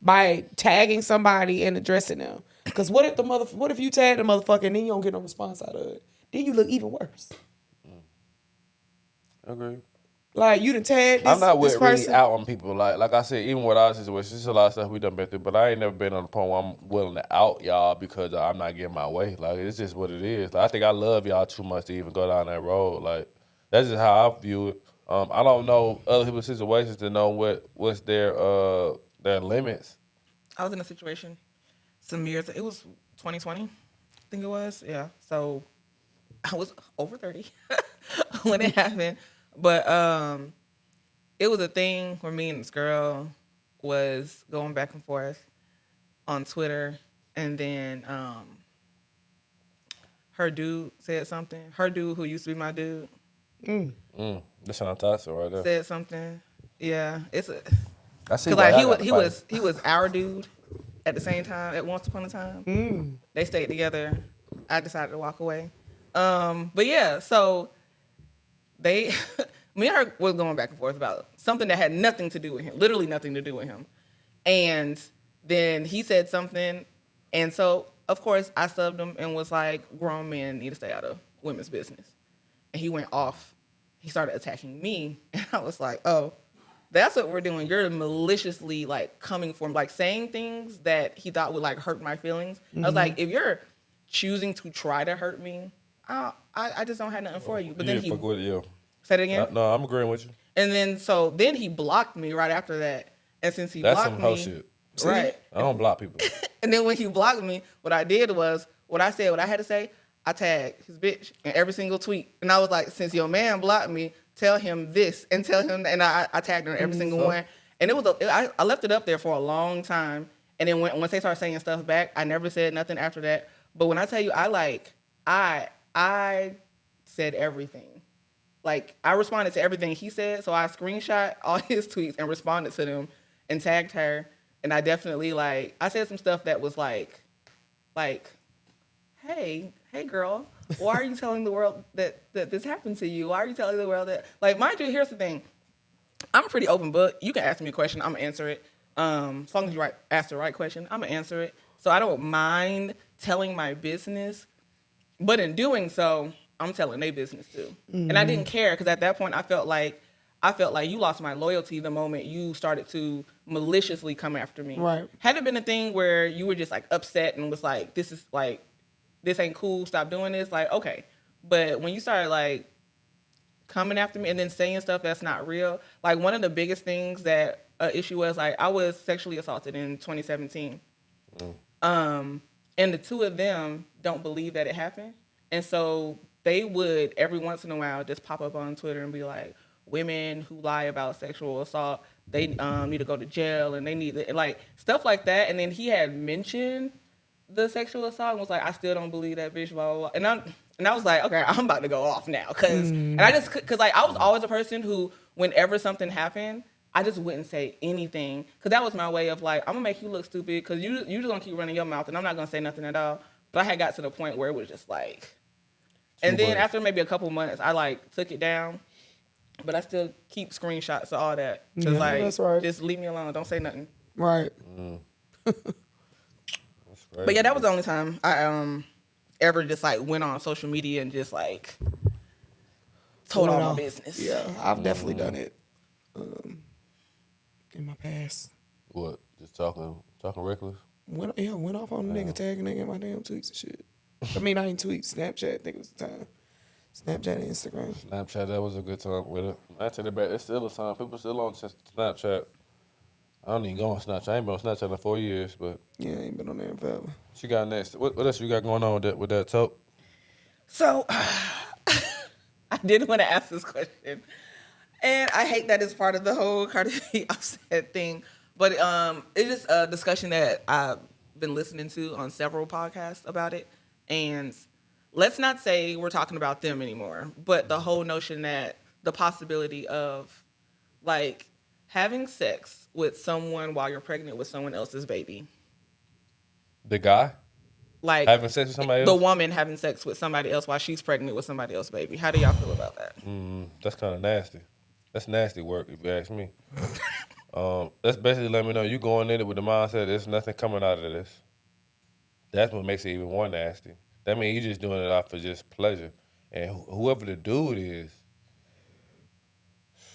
by tagging somebody and addressing them. Because what if you tag the motherfucker and then you don't get no response out of it? Then you look even worse. Agreed. Like you done tagged this, I'm not this really person. out on people. Like I said, even with our situation, there's a lot of stuff we done been through. But I ain't never been on the point where I'm willing to out y'all because I'm not getting my way. Like it's just what it is. Like, I think I love y'all too much to even go down that road. Like that's just how I view it. I don't know other people's situations to know what's their limits. I was in a situation some years. It was 2020, I think it was. Yeah. So I was over 30 when it happened. But it was a thing where me and this girl was going back and forth on Twitter, and then her dude said something. Her dude, who used to be my dude, That's what I'm talking right there. said something. Yeah, it's a I see. because like he was our dude at the same time at once upon a time. They stayed together. I decided to walk away. But yeah, so they. Me and her was going back and forth about something that had nothing to do with him, literally nothing to do with him. And then he said something, and so, of course, I subbed him and was like, grown men need to stay out of women's business. And he went off. He started attacking me, and I was like, oh, that's what we're doing. You're maliciously, like, coming for him, like, saying things that he thought would, like, hurt my feelings. I was like, if you're choosing to try to hurt me, I just don't have nothing for you. But then he... fuck with it, Say it again? No, I'm agreeing with you. And then he blocked me right after that. And since he That's blocked some me, hoe shit. right? I don't block people. And then when he blocked me, what I did was what I had to say. I tagged his bitch in every single tweet, and I was like, since your man blocked me, tell him this and tell him. And I tagged her in every single one. And I left it up there for a long time. And then once they started saying stuff back, I never said nothing after that. But when I tell you, I said everything. Like, I responded to everything he said, so I screenshot all his tweets and responded to them and tagged her. And I definitely, like, I said some stuff that was like, hey girl, why are you telling the world that this happened to you? Why are you telling the world that, like, mind you, here's the thing. I'm a pretty open book. You can ask me a question, I'm gonna answer it. As long as you ask the right question, I'm gonna answer it. So I don't mind telling my business, but in doing so, I'm telling their business too. And I didn't care because at that point I felt like you lost my loyalty the moment you started to maliciously come after me. Right. Had it been a thing where you were just like upset and was like, this ain't cool, stop doing this, like, okay. But when you started like coming after me and then saying stuff that's not real, like one of the biggest things that issue was like I was sexually assaulted in 2017. And the two of them don't believe that it happened. And so they would every once in a while just pop up on Twitter and be like, women who lie about sexual assault, they need to go to jail and they need to, like stuff like that. And then he had mentioned the sexual assault and was like, I still don't believe that bitch, blah, blah, blah. And I was like, okay, I'm about to go off now. And I just, cause like I was always a person who, whenever something happened, I just wouldn't say anything. Cause that was my way of like, I'm gonna make you look stupid cause you just gonna keep running your mouth and I'm not gonna say nothing at all. But I had got to the point where it was just like, and then after maybe a couple months, I like took it down. But I still keep screenshots of all that. Cause like, that's right. just leave me alone. Don't say nothing. Right. That's crazy. But yeah, that was the only time I ever just like went on social media and just like told all my business. Yeah, I've definitely done it in my past. What? Just talking reckless? Went off on the nigga, tagging nigga in my damn tweets and shit. I mean, I ain't tweets, Snapchat, I think it was the time. Snapchat and Instagram. Snapchat, that was a good time with it. I take it back. It's still a time. People still on Snapchat. I don't even go on Snapchat. I ain't been on Snapchat in 4 years, but Yeah, I ain't been on there in forever. what you got next? What else you got going on with that talk? So I did want to ask this question. And I hate that it's part of the whole Cardi B Offset thing. But it's just a discussion that I've been listening to on several podcasts about it. And let's not say we're talking about them anymore, but the whole notion that the possibility of like having sex with someone while you're pregnant with someone else's baby. The guy? Like Having sex with somebody else? The woman having sex with somebody else while she's pregnant with somebody else's baby. How do y'all feel about that? That's kind of nasty. That's nasty work, if you ask me. That's basically letting me know you going in it with the mindset there's nothing coming out of this. That's what makes it even more nasty. That means you just doing it off for just pleasure. And whoever the dude is,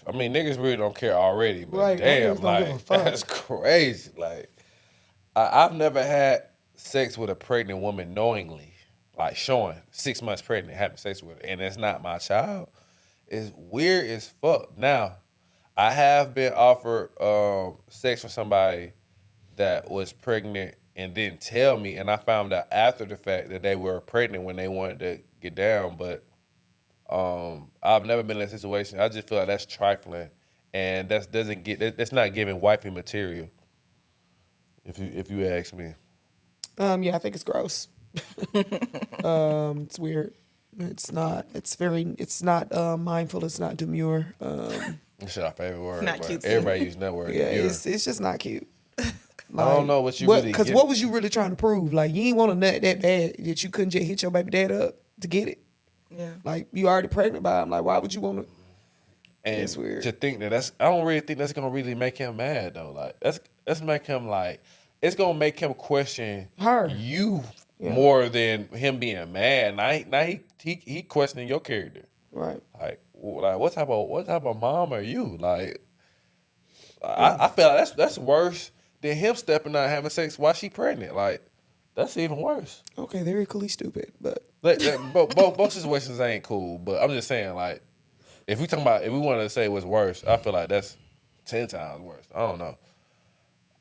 I mean, niggas really don't care already, but Right, damn, niggas don't give a like, fuck. that's crazy. Like, I've never had sex with a pregnant woman knowingly, like showing 6 months pregnant, having sex with her, and it's not my child. It's weird as fuck. Now, I have been offered sex with somebody that was pregnant and didn't tell me, and I found out after the fact that they were pregnant when they wanted to get down, but I've never been in a situation. I just feel like that's trifling, and that's not giving wifey material. If you ask me, Yeah, I think it's gross. It's weird. It's not. It's not mindful. It's not demure. that's our favorite word. Not but cute. everybody using that word. Yeah, demure. it's just not cute. I don't know what you really Because get. what was you really trying to prove? Like, you ain't want a nut that bad that you couldn't just hit your baby dad up to get it. Yeah. Like, you already pregnant by him. Like, why would you want to? And It's weird. to think I don't really think that's gonna really make him mad though. Like that's make him like it's gonna make him question Her. you more than him being mad. Now he questioning your character. Right. Like what type of mom are you? Like I feel like that's worse than him stepping out and having sex while she pregnant. Like that's even worse. Okay, they're equally stupid, but Both situations ain't cool. But I'm just saying like. If we want to say what's worse, I feel like that's 10 times worse. I don't know.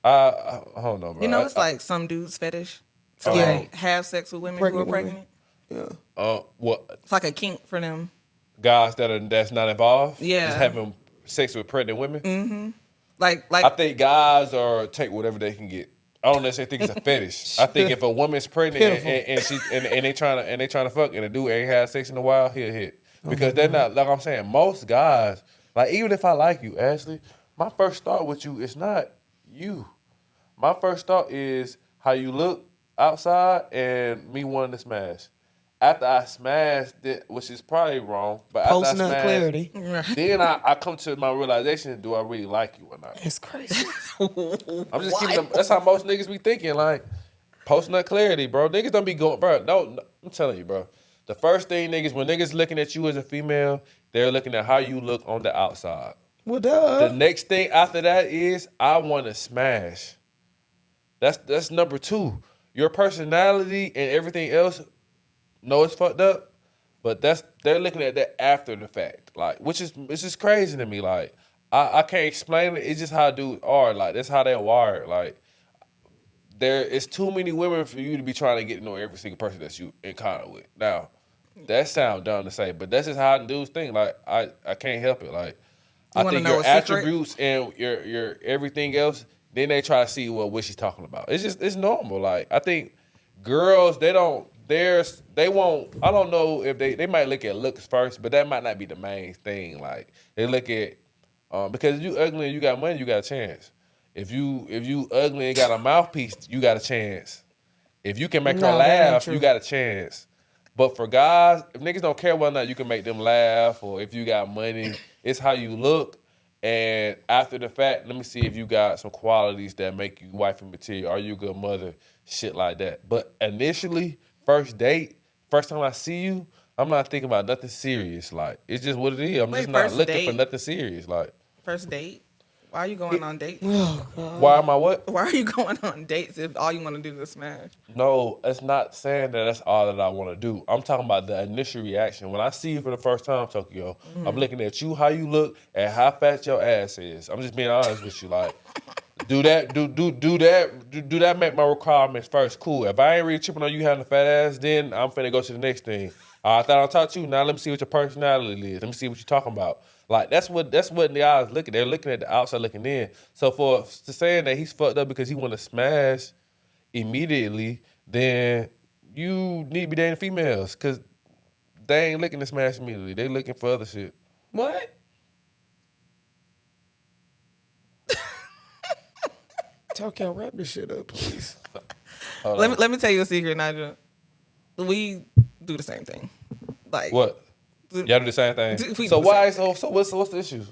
I don't know, bro. You know, it's like some dudes fetish to Yeah. like have sex with women who are Pregnant pregnant. yeah. What It's like a kink for them. guys that's not involved? Yeah. Just having sex with pregnant women? Like I think guys take whatever they can get. I don't necessarily think it's a fetish. I think if a woman's pregnant and they trying to fuck and a dude ain't had sex in a while, he'll hit. Because they're not, like I'm saying, most guys, like even if I like you, Ashley, my first thought with you is not you. My first thought is how you look outside and me wanting to smash. After I smashed it, which is probably wrong, but after I Post-nut smashed, clarity. then I come to my realization, do I really like you or not? It's crazy. I'm just keeping them, that's how most niggas be thinking, like, post-nut clarity, bro. Niggas don't be going, bro, no, I'm telling you, bro. The first thing when niggas looking at you as a female, they're looking at how you look on the outside. Well, duh. The next thing after that is, I want to smash. That's number 2. Your personality and everything else, no, it's fucked up, But they're looking at that after the fact, like, which is it's just crazy to me. Like, I can't explain it. It's just how dudes are. Like, that's how they're wired. Like, there is too many women for you to be trying to get to know every single person that you encounter with. Now, that sounds dumb to say, but that's just how dudes think. Like, I can't help it. Like, I think your attributes and your everything else, then they try to see what she's talking about. It's normal. Like, I think girls, they won't, I don't know if they might look at looks first, but that might not be the main thing. Like, they look at, because if you ugly and you got money, you got a chance. If you ugly and got a mouthpiece, you got a chance. If you can make her laugh, you got a chance. But for guys, if niggas don't care whether or not you can make them laugh or if you got money, it's how you look. And after the fact, let me see if you got some qualities that make you wifey material. Are you a good mother? Shit like that. But initially, first date, first time I see you, I'm not thinking about nothing serious. Like, it's just what it is. I'm just not looking for nothing serious. Like, first date? Why are you going on dates? Why am I what? Why are you going on dates if all you want to do is smash? No, it's not saying that that's all that I want to do. I'm talking about the initial reaction. When I see you for the first time, Tokyo, I'm looking at you, how you look, and how fat your ass is. I'm just being honest with you. Like, do that make my requirements first? Cool. If I ain't really tripping on you having a fat ass, then I'm finna go to the next thing. I thought I taught you. Now let me see what your personality is. Let me see what you're talking about. Like, that's what the eyes looking. They're looking at the outside looking in. So to saying that he's fucked up because he want to smash immediately, then you need to be dating females because they ain't looking to smash immediately. They looking for other shit. What? Tokyo, wrap this shit up, please. Let me tell you a secret, Nigel. We do the same thing. Like, what? Y'all do the same thing. So what's the issue?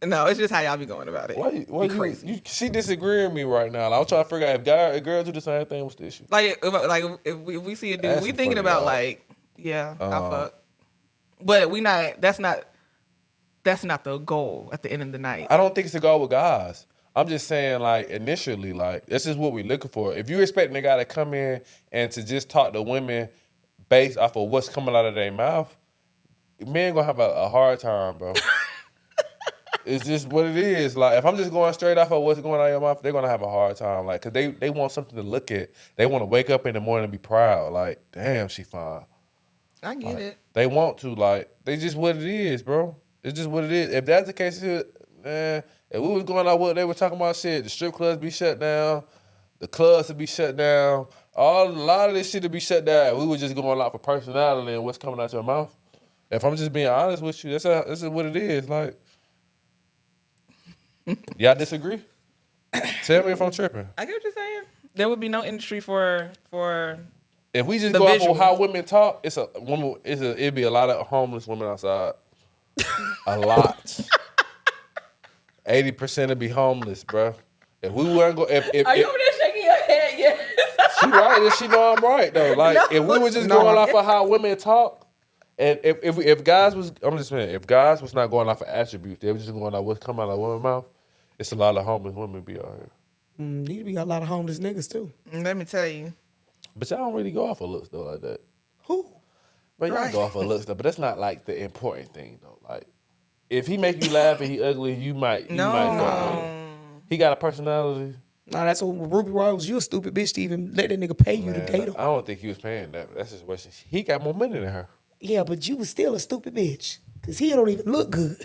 No, it's just how y'all be going about it. Why crazy? She disagreeing with me right now. Like, I'm trying to figure out if girls do the same thing. What's the issue? Like if we see a dude, we thinking about like, I fuck, but we not. That's not the goal at the end of the night. I don't think it's a goal with guys. I'm just saying, like, initially, like, this is what we're looking for. If you're expecting a guy to come in and to just talk to women based off of what's coming out of their mouth, men gonna have a hard time, bro. It's just what it is. Like, if I'm just going straight off of what's going on in your mouth, they're gonna have a hard time. Like, cause they want something to look at. They want to wake up in the morning and be proud. Like, damn, she fine. I get it. They want to, like, they just what it is, bro. It's just what it is. If that's the case, man, if we was going out what they were talking about, shit, the strip clubs be shut down, the clubs would be shut down, a lot of this shit would be shut down. We were just going out for personality and what's coming out your mouth. If I'm just being honest with you, this is what it is. Like, y'all disagree? Tell me if I'm tripping. I get what you're saying. There would be no industry for. If we just go off of how women talk, it'd be a lot of homeless women outside. A lot. 80% would be homeless, bro. If we weren't go, Are you over there shaking your head? Yes. She right, and she know I'm right though. Like, no, if we were just going off of how women talk, and if guys was, I'm just saying, if guys was not going off of attributes, they were just going off what's coming out of women's mouth, it's a lot of homeless women be out here. Need to be a lot of homeless niggas too. Let me tell you. But y'all don't really go off of looks though like that. Who? But y'all go off of looks though, but that's not like the important thing though. Like, if he make you laugh and he ugly, you might fuck with him. He got a personality. Nah, that's what Ruby Rose. You a stupid bitch to even let that nigga pay you to date him. I don't think he was paying that. That's his question. He got more money than her. Yeah, but you was still a stupid bitch. Cause he don't even look good.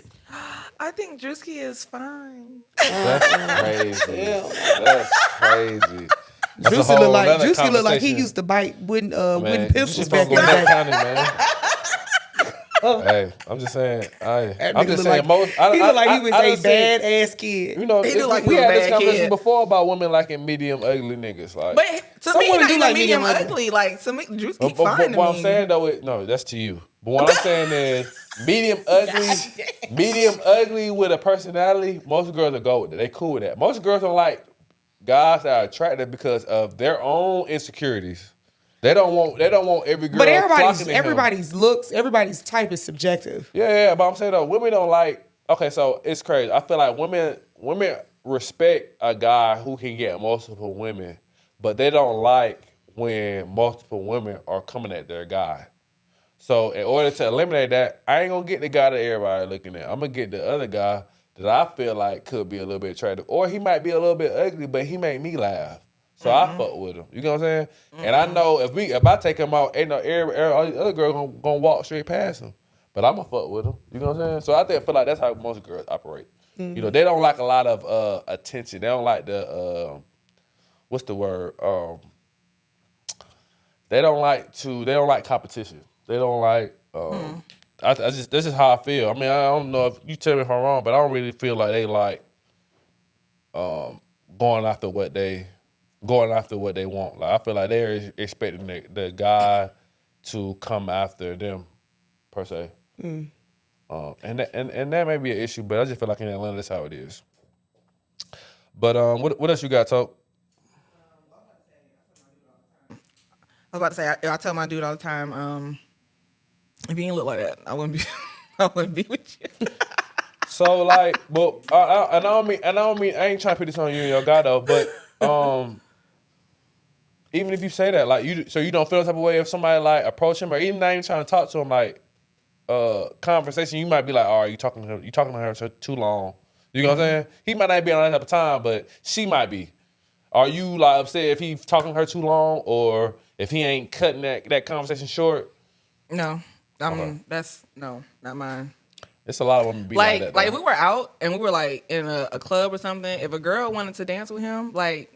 I think Drewski is fine. That's crazy. That's crazy. Drewski look like he used to bite wooden pistols back in the day. County, man. Hey, I'm just saying. I'm just saying. He look like he was a badass kid. You know, he look like we had this conversation before about women liking medium ugly niggas. Like, but to me, he not medium ugly. Like, to me, Drewski fine to me. What I'm saying though, no, that's to you. But what I'm saying is, medium ugly with a personality. Most girls will go with it. They cool with that. Most girls don't like guys that are attractive because of their own insecurities. They don't want every girl. But everybody's looks, everybody's type is subjective. Yeah. But I'm saying though, women don't like. Okay, so it's crazy. I feel like women respect a guy who can get multiple women, but they don't like when multiple women are coming at their guy. So in order to eliminate that, I ain't gonna get the guy that everybody looking at. I'm gonna get the other guy that I feel like could be a little bit attractive, or he might be a little bit ugly, but he make me laugh. So I fuck with him. You know what I'm saying? And I know if I take him out, ain't no all the other girls gonna walk straight past him. But I'm gonna fuck with him. You know what I'm saying? So I feel like that's how most girls operate. You know, they don't like a lot of attention. They don't like the what's the word? They don't like competition. They don't like this is how I feel. I mean, I don't know if you tell me if I'm wrong, but I don't really feel like they like going after what they want. Like I feel like they're expecting the guy to come after them per se. And that may be an issue, but I just feel like in Atlanta that's how it is. But what else you got, Tope? I was about to say, I tell my dude all the time, if you ain't look like that, I wouldn't be I wouldn't be with you. So like, well, I don't mean I ain't trying to put this on you and your guy though, but even if you say that, like you don't feel the type of way if somebody like approach him or even not even trying to talk to him, like conversation, you might be like, oh, you talking to her for too long. You know what I'm saying? He might not be on that type of time, but she might be. Are you like upset if he's talking to her too long, or if he ain't cutting that conversation short? No, that's no, not mine. It's a lot of women be like that. Like if we were out and we were like in a club or something, if a girl wanted to dance with him, like,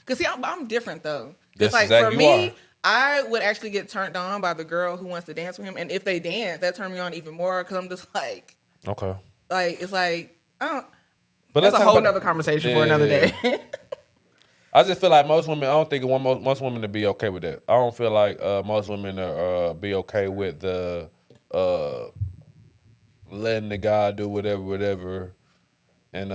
cause see, I'm different though. It's like exactly for me, I would actually get turned on by the girl who wants to dance with him, and if they dance, that turned me on even more. Cause I'm just like, okay, like it's like, but that's a whole nother conversation for another day. I just feel like most women, I don't think most women to be okay with that. I don't feel like most women are be okay with the letting the guy do whatever, and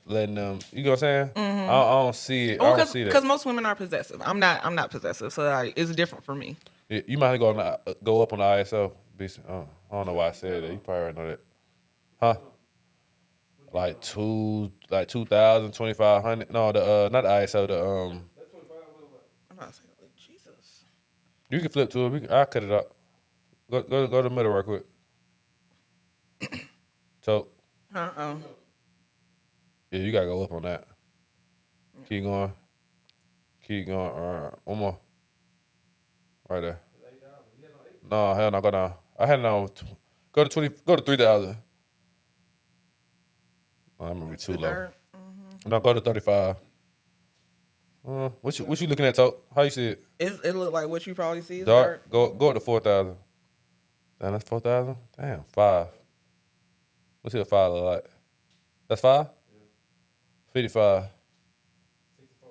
letting them. You know what I'm saying? Mm-hmm. I don't see it. I don't see that because most women are possessive. I'm not possessive, so like, it's different for me. You might go up on the ISO. I don't know why I said that. You probably already know that, huh? Like 2,000, 2,500. No, the not the ISO. The I'm not saying like Jesus. You can flip to it. I'll cut it up. Go to the middle real quick. So. Yeah, you gotta go up on that. Keep going. One more. Right there. No, hell no. Go down. I had it on. Go to 20. Go to 3,000. Oh, I'm gonna be too low. Mm-hmm. No, go to 35. What you looking at, Tope? How you see it? It look like what you probably see is dark. Go up to 4,000. Damn, that's 4,000. Damn, 5. What's your 5 look like? That's 5. 55. 64.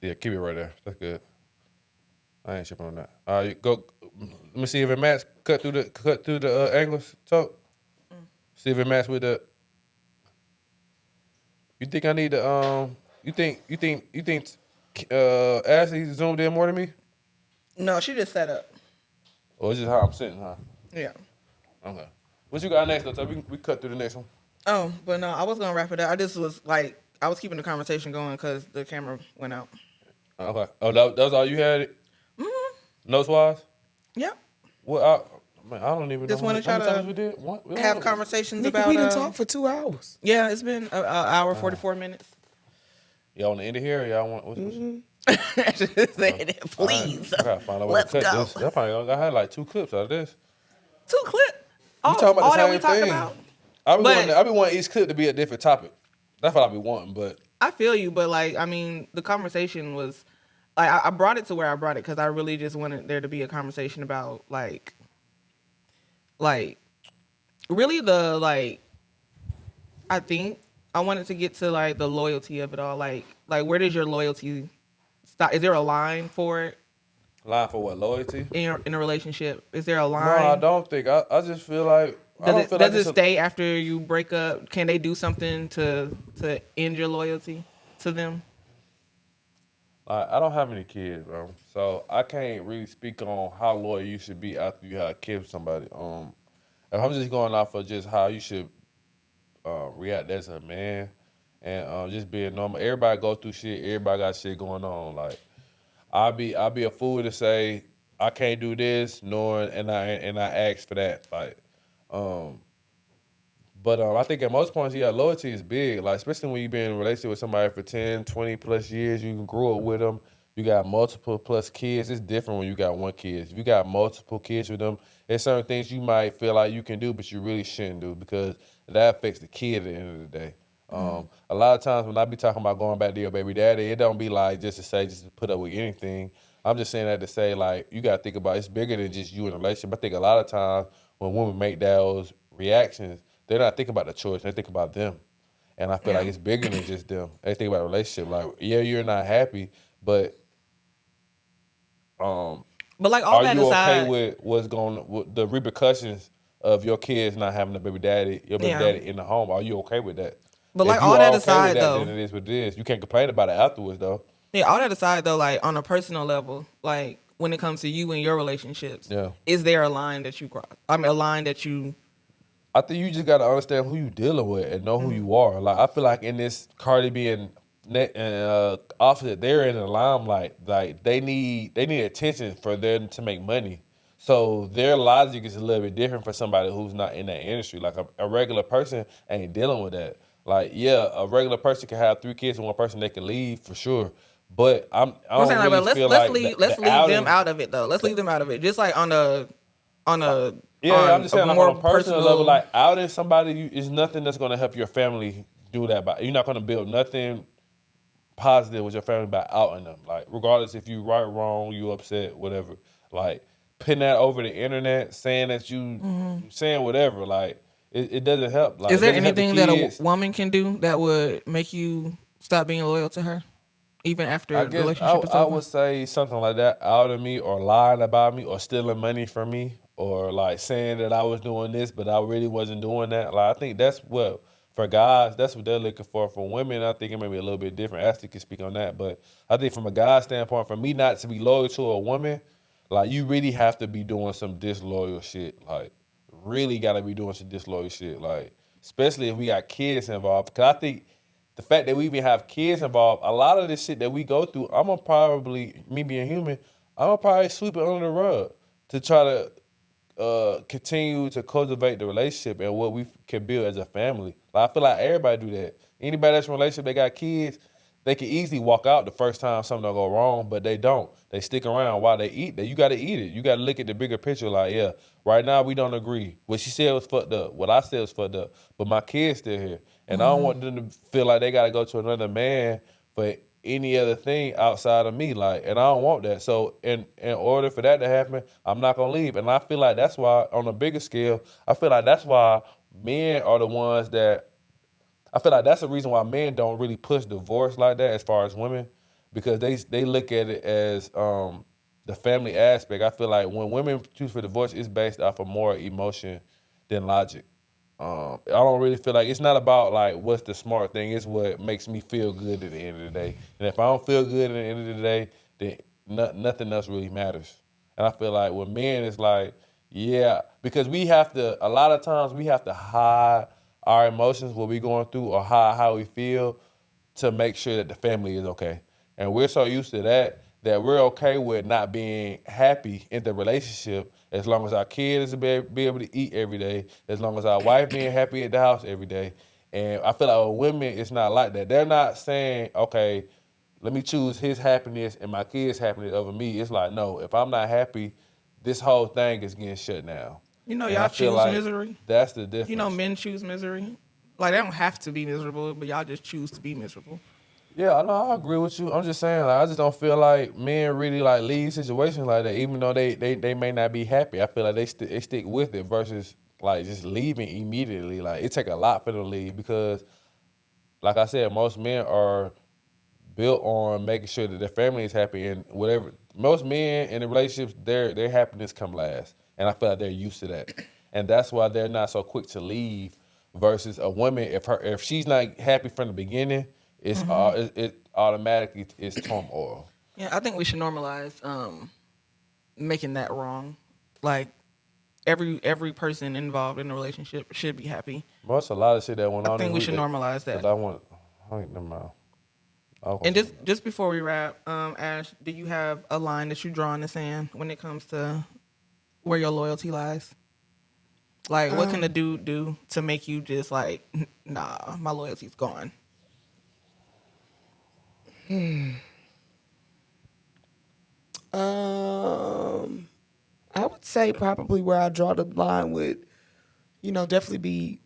Yeah, keep it right there. That's good. I ain't tripping on that. All right, go. Let me see if it match. Cut through the angles, Tope. See if it match with the. You think I need to You think Ashley zoomed in more than me? No, she just set up. Or it's just how I'm sitting, huh? Yeah. Okay. What you got next though? So we cut through the next one. Oh, but no, I was gonna wrap it up. I just was like, I was keeping the conversation going because the camera went out. Okay. Oh, that was all you had? Mm-hmm. Notes wise? Yep. Well, I don't even just know. Just want to try to have conversations about. We didn't talk for 2 hours. Yeah, it's been an hour 44 minutes. Y'all want to end it here? Or y'all want? Please. I gotta find a way to cut this. I had like 2 clips out of this. 2 clips? You talking about the same that we thing? About? I be wanting each clip to be a different topic. That's what I be wanting, but I feel you, but like, I mean, the conversation was like, I brought it to where I brought it because I really just wanted there to be a conversation about like really I think I wanted to get to like the loyalty of it all. Like where does your loyalty stop? Is there a line for it? Line for what? Loyalty? In a relationship, is there a line? No, I don't think. I just feel like. Does it stay after you break up? Can they do something to end your loyalty to them? I don't have any kids, bro, so I can't really speak on how loyal you should be after you have kids with somebody. If I'm just going off of just how you should react as a man and just being normal. Everybody go through shit. Everybody got shit going on. Like I'll be a fool to say I can't do this, nor and I asked for that. Like, but I think at most points, loyalty is big. Like, especially when you've been in a relationship with somebody for 10, 20 plus years, you grew up with them. You got multiple plus kids. It's different when you got one kid. If you got multiple kids with them, there's certain things you might feel like you can do, but you really shouldn't do because that affects the kid at the end of the day. A lot of times when I be talking about going back to your baby daddy, it don't be like just to put up with anything. I'm just saying that to say, like, you got to think about it's bigger than just you in a relationship. I think a lot of times when women make those reactions, they're not thinking about the choice. They think about them. And I feel like it's bigger than just them. They think about a relationship. Like, yeah, you're not happy, but like all are that you aside, okay with the repercussions of your kids not having your baby daddy in the home? Are you okay with that? But If like you all are that okay aside, with that, though, then it is what it is. You can't complain about it afterwards, though. yeah, all that aside though, like on a personal level, like when it comes to you and your relationships, is there a line that you cross? I mean, a line that you. I think you just gotta understand who you dealing with and know who you are. Like, I feel like in this Cardi B and Offset, they're in the limelight. Like, they need attention for them to make money. So their logic is a little bit different for somebody who's not in that industry. Like a regular person ain't dealing with that. Like, yeah, a regular person can have 3 kids and one person they can leave for sure. But I don't saying, really let's feel let's like leave let's leave them out of it though. Let's leave them out of it. Just like on a I'm just saying, like, more on a personal level, like outing somebody is nothing that's gonna help your family do that. By you're not gonna build nothing positive with your family by outing them. Like, regardless if you right, wrong, you upset, whatever. Like, putting that over the internet, saying that you saying whatever, like it doesn't help. Like, is there it doesn't help the anything that a kids. woman can do that would make you stop being loyal to her, even after I the guess relationship is I over? would say something like that, outing me or lying about me or stealing money from me or like saying that I was doing this but I really wasn't doing that. Like, I think that's what, for guys, that's what they're looking for. For women, I think it may be a little bit different. Ashley can speak on that. But I think from a guy's standpoint, for me not to be loyal to a woman, like, you really have to be doing some disloyal shit. Like, really got to be doing some disloyal shit. Like, especially if we got kids involved. Because I think the fact that we even have kids involved, a lot of this shit that we go through, I'm going to probably, me being human, I'm going to probably sweep it under the rug to try to continue to cultivate the relationship and what we can build as a family. Like, I feel like everybody do that. Anybody that's in a relationship, they got kids, they can easily walk out the first time something don't go wrong, but they don't. They stick around while they eat that. You got to eat it. You got to look at the bigger picture. Like, yeah, right now we don't agree. What she said was fucked up. What I said was fucked up. But my kid's still here, and I don't want them to feel like they got to go to another man for any other thing outside of me. Like, and I don't want that. So in order for that to happen, I'm not gonna leave. And I feel like that's why, on a bigger scale, I feel like that's why men are the ones that. I feel like that's the reason why men don't really push divorce like that as far as women, because they look at it as the family aspect. I feel like when women choose for divorce, it's based off of more emotion than logic. I don't really feel like it's not about like what's the smart thing. It's what makes me feel good at the end of the day. And if I don't feel good at the end of the day, then nothing else really matters. And I feel like with men, it's like, yeah, because a lot of times we have to hide our emotions, what we going through, or how we feel to make sure that the family is okay. And we're so used to that we're okay with not being happy in the relationship as long as our kids be able to eat every day, as long as our wife being happy at the house every day. And I feel like with women, it's not like that. They're not saying, okay, let me choose his happiness and my kids' happiness over me. It's like, no, if I'm not happy, this whole thing is getting shut down. You know, And y'all I feel choose like misery. That's the difference. You know, men choose misery. Like, they don't have to be miserable, but y'all just choose to be miserable. Yeah, I know. I agree with you. I'm just saying, like, I just don't feel like men really like leave situations like that, even though they may not be happy. I feel like they stick with it versus like just leaving immediately. Like, it take a lot for them to leave because, like I said, most men are built on making sure that their family is happy and whatever. Most men in the relationships, their happiness come last, and I feel like they're used to that, and that's why they're not so quick to leave. Versus a woman, if she's not happy from the beginning, it's it automatically is turmoil. Yeah, I think we should normalize making that wrong. Like, every person involved in a relationship should be happy. Well, it's a lot of shit that went on. I think we should normalize that. I don't never mind. And just before we wrap, Ash, do you have a line that you draw in the sand when it comes to where your loyalty lies? Like, what can a dude do to make you just like, nah, my loyalty's gone? I would say probably where I draw the line would, definitely be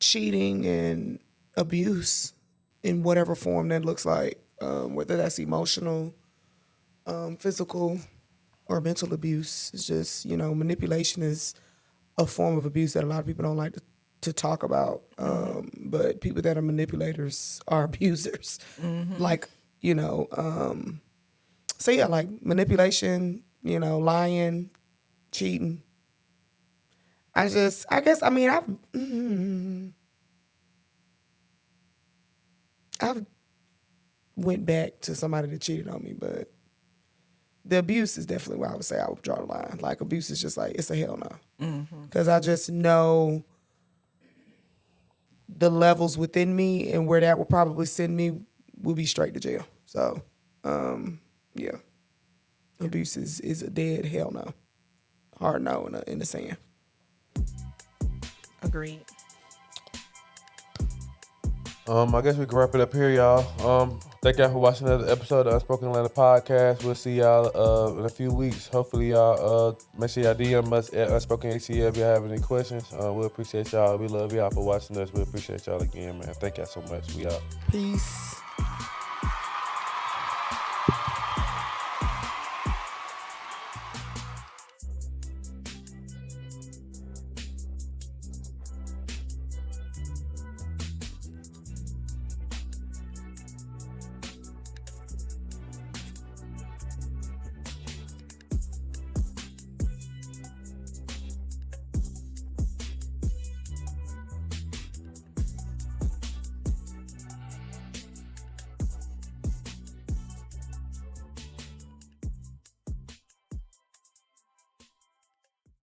cheating and abuse in whatever form that looks like, whether that's emotional, physical, or mental abuse. It's just, manipulation is a form of abuse that a lot of people don't like to talk about. But people that are manipulators are abusers. Like, so yeah, like manipulation, lying, cheating. I've went back to somebody that cheated on me, but the abuse is definitely where I would say I would draw the line. Like, abuse is just like, it's a hell no. Because I just know the levels within me, and where that will probably send me will be straight to jail. So, yeah. Abuse is a dead hell no. Hard no in the sand. Agreed. I guess we can wrap it up here, y'all. Thank y'all for watching another episode of the Unspoken Atlanta podcast. We'll see y'all in a few weeks. Hopefully, y'all make sure y'all DM us at Unspoken ATL if y'all have any questions. We appreciate y'all. We love y'all for watching us. We appreciate y'all again, man. Thank y'all so much. We out. Peace.